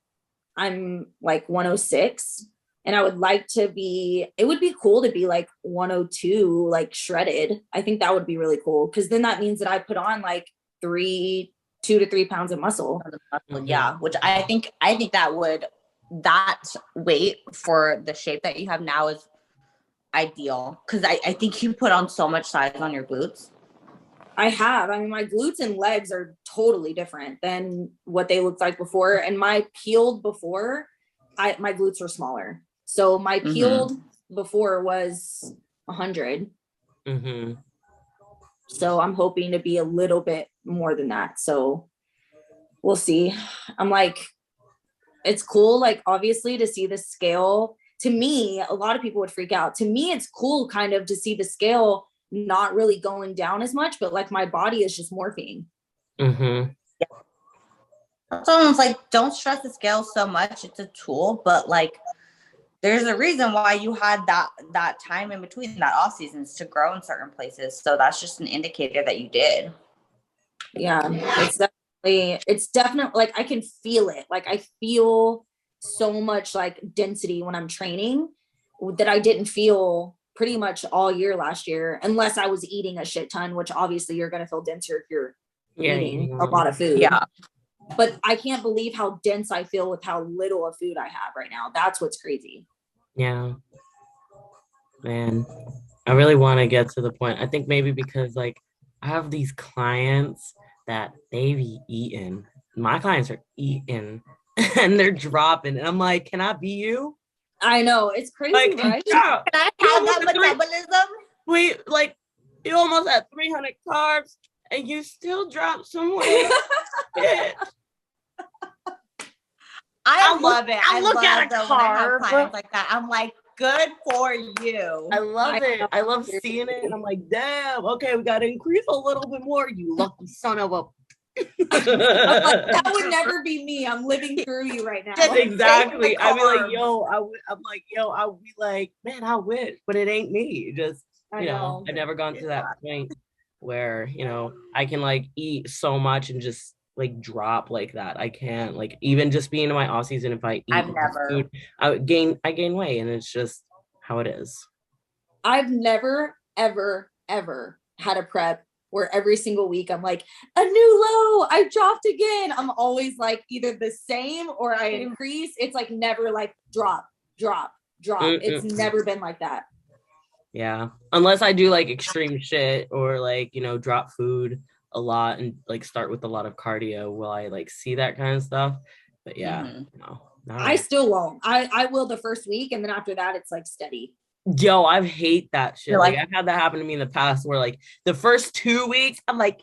Speaker 3: I'm like 106. And I would like to be, it would be cool to be like 102, like shredded. I think that would be really cool. Cause then that means that I put on like 2 to 3 pounds of muscle.
Speaker 2: Yeah. Which I think that weight for the shape that you have now is ideal. Cause I think you put on so much size on your glutes.
Speaker 3: I have. I mean, my glutes and legs are totally different than what they looked like before. And my peeled before, my glutes were smaller. So my peeled before was 100.
Speaker 1: Mm-hmm.
Speaker 3: So I'm hoping to be a little bit more than that. So we'll see. I'm like, it's cool, like obviously to see the scale. To me, a lot of people would freak out. To me, it's cool kind of to see the scale not really going down as much, but like my body is just morphing.
Speaker 1: Mm-hmm.
Speaker 2: It's almost like, don't stress the scale so much. It's a tool, but like there's a reason why you had that time in between, that off seasons, to grow in certain places. So that's just an indicator that you did.
Speaker 3: Yeah, it's definitely like I can feel it. Like I feel so much like density when I'm training that I didn't feel pretty much all year last year, unless I was eating a shit ton, which obviously you're going to feel denser if you're eating a lot of food.
Speaker 2: Yeah.
Speaker 3: But I can't believe how dense I feel with how little of food I have right now. That's what's crazy.
Speaker 1: Yeah. Man, I really want to get to the point. I think maybe because like I have these clients that they be eating. My clients are eating and they're dropping. And I'm like, can I be you?
Speaker 3: I know. It's crazy,
Speaker 1: Like,
Speaker 3: right?
Speaker 1: yeah.
Speaker 2: Can I have that metabolism?
Speaker 1: Wait, like you almost had 300 carbs and you still dropped some weight.
Speaker 2: I love it.
Speaker 1: I look at a
Speaker 2: when I have
Speaker 1: carb.
Speaker 2: clients like that. I'm like, good for you.
Speaker 1: I love it. I love seeing it. And I'm like, damn, okay, we got to increase a little bit more. You lucky son of a.
Speaker 3: I'm like, that would never be me. I'm living through you right now.
Speaker 1: Exactly. I'd be like, yo, I would be like, man, I wish, but it ain't me. Just, you know, I've never gone to that point where, you know, I can like eat so much and just like drop like that. I can't, like, even just being in my off season, if I eat
Speaker 2: I've never.
Speaker 1: food, I gain weight, and it's just how it is.
Speaker 3: I've never, ever, ever had a prep where every single week I'm like, a new low, I dropped again. I'm always like either the same or I increase. It's like never like drop. It's never been like that.
Speaker 1: Yeah. Unless I do like extreme shit or like, you know, drop food a lot and like start with a lot of cardio, will I like see that kind of stuff? But yeah, no.
Speaker 3: I still won't. I will the first week, and then after that it's like steady.
Speaker 1: Yo, I hate that shit. Like I've had that happen to me in the past where like the first 2 weeks I'm like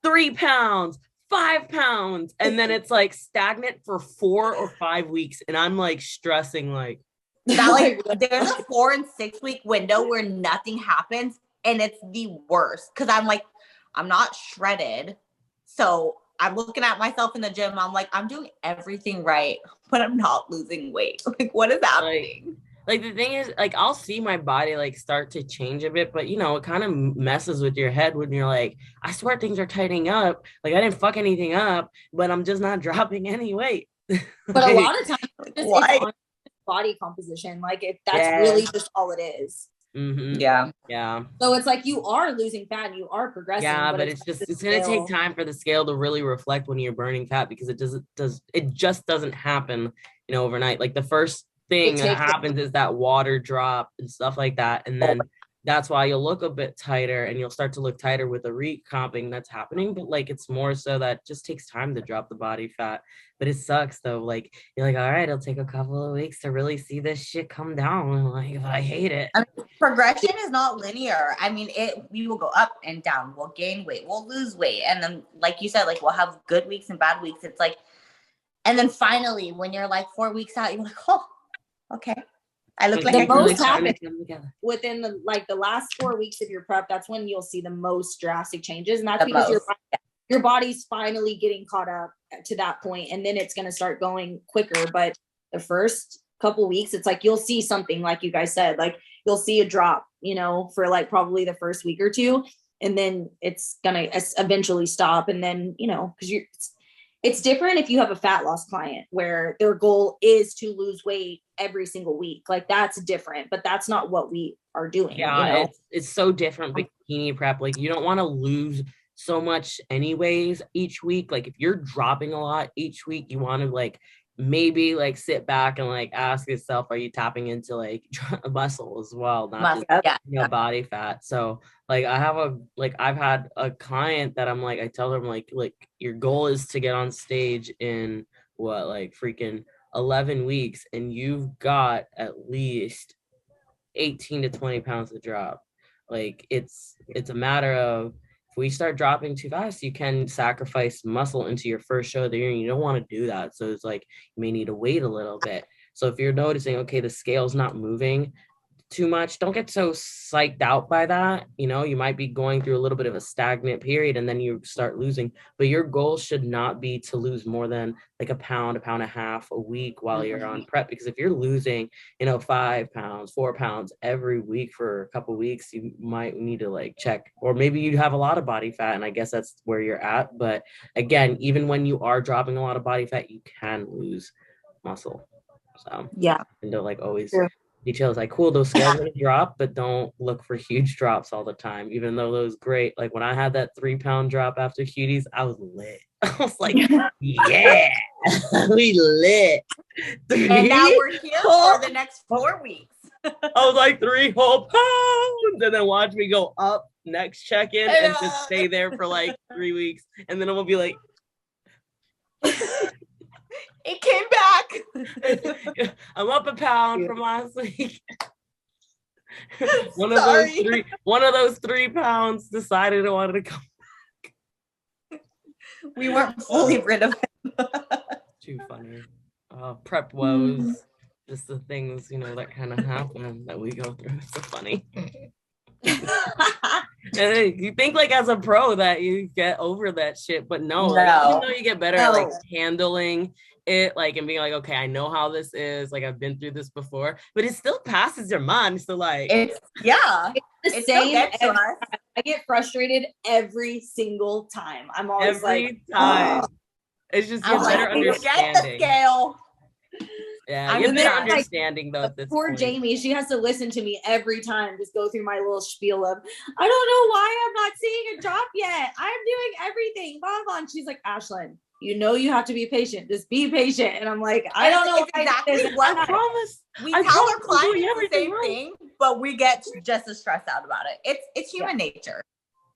Speaker 1: 3 pounds, 5 pounds, and then it's like stagnant for 4 or 5 weeks, and I'm like stressing like
Speaker 2: that. Like there's a 4 and 6 week window where nothing happens, and it's the worst because I'm like, I'm not shredded, so I'm looking at myself in the gym. I'm like, I'm doing everything right, but I'm not losing weight. Like, what is happening?
Speaker 1: Like the thing is, like I'll see my body like start to change a bit, but you know, it kind of messes with your head when you're like, I swear things are tightening up. Like I didn't fuck anything up, but I'm just not dropping any weight.
Speaker 3: But a lot of times it's on body composition. Like if that's really just all it is.
Speaker 1: Yeah.
Speaker 3: So it's like you are losing fat and you are progressing.
Speaker 1: Yeah, but it's gonna take time for the scale to really reflect when you're burning fat, because it just doesn't happen, you know, overnight. Like the first thing that happens is that water drop and stuff like that, and then that's why you'll look a bit tighter and you'll start to look tighter with the recomping that's happening. But like it's more so that just takes time to drop the body fat. But it sucks though. Like you're like, all right, it'll take a couple of weeks to really see this shit come down. Like I hate it.
Speaker 2: I mean, progression is not linear. I mean, we will go up and down. We'll gain weight, we'll lose weight, and then like you said, like we'll have good weeks and bad weeks. It's like, and then finally when you're like 4 weeks out, you're like, oh, okay, I look like
Speaker 3: the most happens within the last 4 weeks of your prep. That's when you'll see the most drastic changes, and that's because your body's finally getting caught up to that point, and then it's going to start going quicker. But the first couple weeks, it's like you'll see something, like you guys said, like you'll see a drop, you know, for like probably the first week or two, and then it's gonna eventually stop. And then, you know, because it's different if you have a fat loss client where their goal is to lose weight every single week. Like that's different, but that's not what we are doing.
Speaker 1: Yeah,
Speaker 3: you know?
Speaker 1: it's so different. Bikini prep, like you don't want to lose so much anyways each week. Like if you're dropping a lot each week, you want to like maybe like sit back and like ask yourself, are you tapping into like muscle as well, not
Speaker 2: Muscle,
Speaker 1: just
Speaker 2: yeah.
Speaker 1: body fat? So like I've had a client that I'm like, I tell them like your goal is to get on stage in what, like freaking 11 weeks, and you've got at least 18 to 20 pounds to drop. Like it's a matter of, if we start dropping too fast, you can sacrifice muscle into your first show of the year, and you don't want to do that. So it's like you may need to wait a little bit. So if you're noticing, okay, the scale's not moving too much, don't get so psyched out by that. You know, you might be going through a little bit of a stagnant period and then you start losing, but your goal should not be to lose more than like a pound and a half a week while you're on prep. Because if you're losing, 5 pounds, 4 pounds every week for a couple weeks, you might need to like check, or maybe you have a lot of body fat, and I guess that's where you're at. But again, even when you are dropping a lot of body fat, you can lose muscle. So
Speaker 3: Yeah.
Speaker 1: and to like always
Speaker 3: True.
Speaker 1: details, like, cool, those scales are gonna drop, but don't look for huge drops all the time, even though those great. Like when I had that 3-pound drop after cuties, I was lit. I was like, yeah, we lit.
Speaker 2: And now we're here for the next 4 weeks.
Speaker 1: I was like 3 whole pounds, and then watch me go up next check-in and just stay there for like 3 weeks, and then I'm gonna be like,
Speaker 2: it came
Speaker 1: back. I'm up a pound from last week. one of those 3 pounds decided I wanted to come back.
Speaker 2: We weren't fully rid of him.
Speaker 1: Too funny. Prep woes, just the things, that kind of happen that we go through. It's so funny. And you think like as a pro that you get over that shit, but no. Like, even though you get better at like handling it, like, and being like, okay, I know how this is, like I've been through this before, but it still passes your mind. So like,
Speaker 2: it's
Speaker 3: the same. I get frustrated every single time. I'm always
Speaker 1: every time. It's just you're better understanding.
Speaker 2: Get the scale.
Speaker 1: Yeah, you're better understanding though.
Speaker 3: Poor Jamie, she has to listen to me every time, just go through my little spiel of, I don't know why I'm not seeing a drop yet. I'm doing everything, blah, blah. And she's like, Ashlyn, you have to be patient. Just be patient. And I'm like, I don't know
Speaker 2: exactly what I promise. We tell our clients the same thing, but we get just as stressed out about it. It's human nature.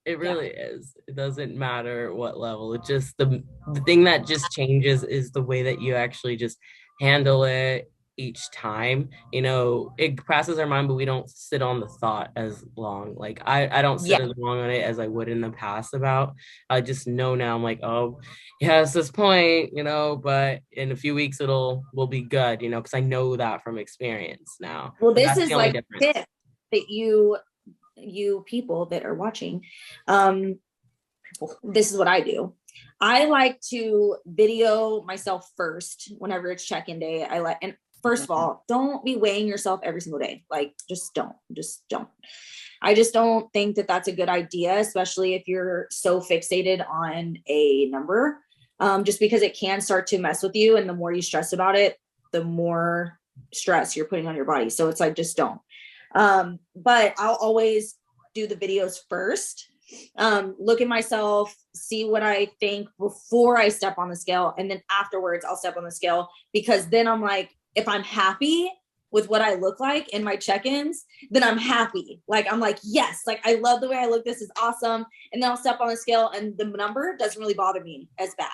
Speaker 1: It really is. It doesn't matter what level. It just the thing that just changes is the way that you actually just handle it each time. It passes our mind, but we don't sit on the thought as long. Like I don't sit as long on it as I would in the past about. I just know now. I'm like, oh yeah, it's this point, but in a few weeks we'll be good, because I know that from experience now.
Speaker 3: Well, this is like tip that you people that are watching, this is what I do. I like to video myself first whenever it's check-in day. And first of all, don't be weighing yourself every single day. Like, just don't. I just don't think that that's a good idea, especially if you're so fixated on a number, just because it can start to mess with you. And the more you stress about it, the more stress you're putting on your body. So it's like, just don't. But I'll always do the videos first, look at myself, see what I think before I step on the scale. And then afterwards I'll step on the scale, because then I'm like, if I'm happy with what I look like in my check-ins, then I'm happy. Like, I'm like, yes, like I love the way I look. This is awesome. And then I'll step on the scale and the number doesn't really bother me as bad.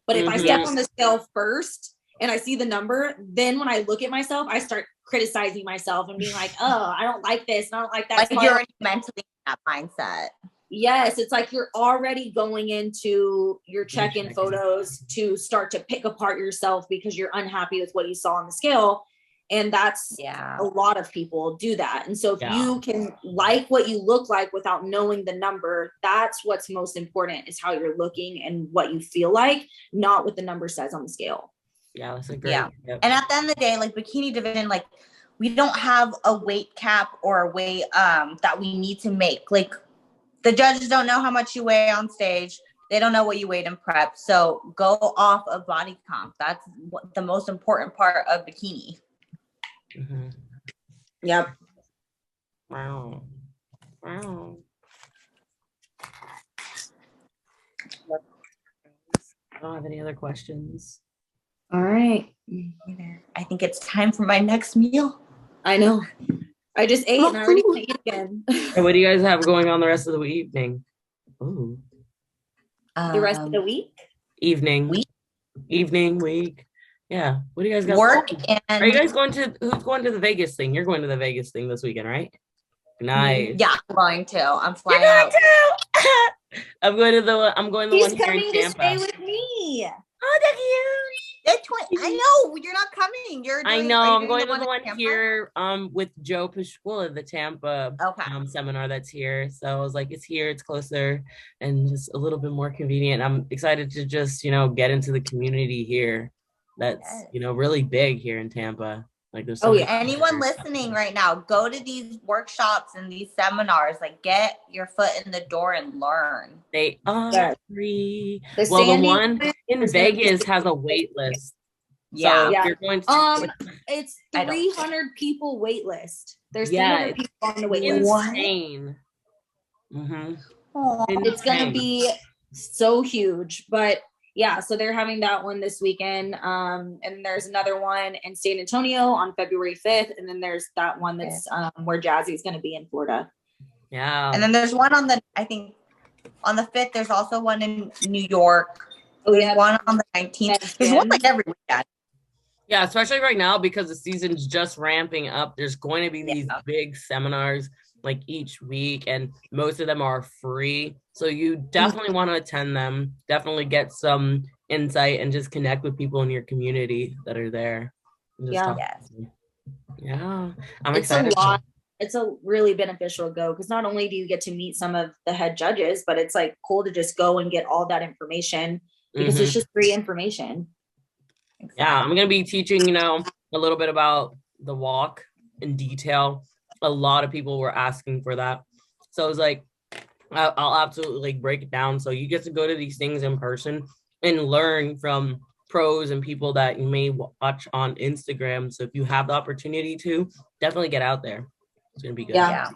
Speaker 3: But if I step on the scale first and I see the number, then when I look at myself, I start criticizing myself and being like, oh, I don't like this. And I don't like that.
Speaker 2: Like you're already mentally in that mindset.
Speaker 3: Yes. It's like you're already going into your check-in photos to start to pick apart yourself because you're unhappy with what you saw on the scale. And that's a lot of people do that. And so if you can like what you look like without knowing the number, that's what's most important, is how you're looking and what you feel like, not what the number says on the scale.
Speaker 1: Yeah, that's a great.
Speaker 2: Yep. And at the end of the day, like bikini division, like we don't have a weight cap or a weight that we need to make. Like the judges don't know how much you weigh on stage. They don't know what you weighed in prep. So go off of body comp. That's the most important part of bikini.
Speaker 1: Mm-hmm.
Speaker 3: Yep.
Speaker 1: Wow. I don't have any other questions.
Speaker 3: All right.
Speaker 2: I think it's time for my next meal.
Speaker 3: I know. I just ate and I already want to eat again.
Speaker 1: And what do you guys have going on the rest of the evening? Ooh.
Speaker 3: The rest of the week?
Speaker 1: Evening.
Speaker 2: Week?
Speaker 1: Evening, week. Yeah. What do you guys got?
Speaker 2: Work
Speaker 1: Are
Speaker 2: and
Speaker 1: you guys who's going to the Vegas thing? You're going to the Vegas thing this weekend, right? Nice.
Speaker 2: yeah, I'm going to. I'm
Speaker 1: You're
Speaker 2: flying
Speaker 1: going
Speaker 2: out.
Speaker 1: to. I'm going to the
Speaker 3: He's
Speaker 1: one here in
Speaker 3: coming to
Speaker 1: Tampa.
Speaker 3: stay with me.
Speaker 1: Oh, that's cute.
Speaker 2: I know you're not coming.
Speaker 1: I know. I'm going to the one here with Joe Pashkula, the Tampa seminar that's here. So I was like, it's here, it's closer, and just a little bit more convenient. I'm excited to just, get into the community here. That's, really big here in Tampa. Like there's so
Speaker 2: anyone listening right now, go to these workshops and these seminars. Like, get your foot in the door and learn.
Speaker 1: They are free. The one in Vegas has a wait list.
Speaker 2: Yeah.
Speaker 1: So you're going to
Speaker 3: it's 300 people wait list. There's 300 people on the wait list.
Speaker 1: Insane. Mm-hmm.
Speaker 3: It's gonna be so huge, but yeah, so they're having that one this weekend. And there's another one in San Antonio on February 5th. And then there's that one that's where Jazzy's going to be in Florida.
Speaker 1: Yeah.
Speaker 2: And then there's one on the 5th, there's also one in New York.
Speaker 3: Oh, yeah.
Speaker 2: One on the 19th. There's one like every weekend.
Speaker 1: Yeah, especially right now because the season's just ramping up. There's going to be these big seminars like each week, and most of them are free. So you definitely want to attend them. Definitely get some insight and just connect with people in your community that are there.
Speaker 3: Yeah.
Speaker 1: I'm excited.
Speaker 3: A lot. It's a really beneficial go because not only do you get to meet some of the head judges, but it's like cool to just go and get all that information because it's just free information.
Speaker 1: Exactly. Yeah, I'm gonna be teaching, a little bit about the walk in detail. A lot of people were asking for that. So I was like, I'll absolutely break it down. So you get to go to these things in person and learn from pros and people that you may watch on Instagram. So if you have the opportunity to, definitely get out there. It's going to be good.
Speaker 2: Yeah.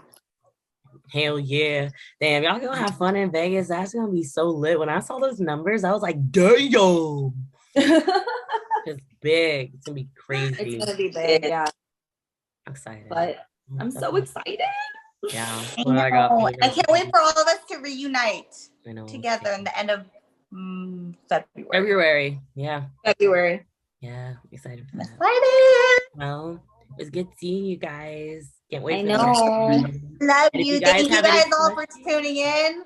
Speaker 1: Hell yeah. Damn, y'all gonna have fun in Vegas. That's going to be so lit. When I saw those numbers, I was like, damn. It's big. It's going to be crazy.
Speaker 3: It's going to be big, yeah.
Speaker 1: I'm excited.
Speaker 3: But I'm so excited.
Speaker 1: Yeah.
Speaker 2: I can't wait for all of us to reunite together in the end of
Speaker 1: February. Yeah.
Speaker 3: February.
Speaker 1: Yeah. Excited for that.
Speaker 2: Excited.
Speaker 1: Well, it's good seeing you guys. Can't wait.
Speaker 3: I know.
Speaker 2: Love you. Thank you guys all for tuning in.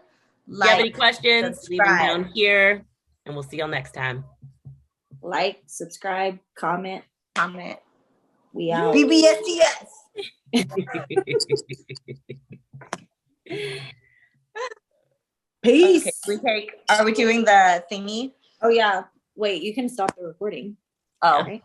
Speaker 1: If you have any questions, leave them down here. And we'll see y'all next time.
Speaker 3: Like, subscribe, comment. We out.
Speaker 2: BBSTS.
Speaker 3: Peace.
Speaker 2: Okay, are we doing the thingy?
Speaker 3: Oh yeah. Wait, you can stop the recording.
Speaker 2: Oh.
Speaker 3: Right.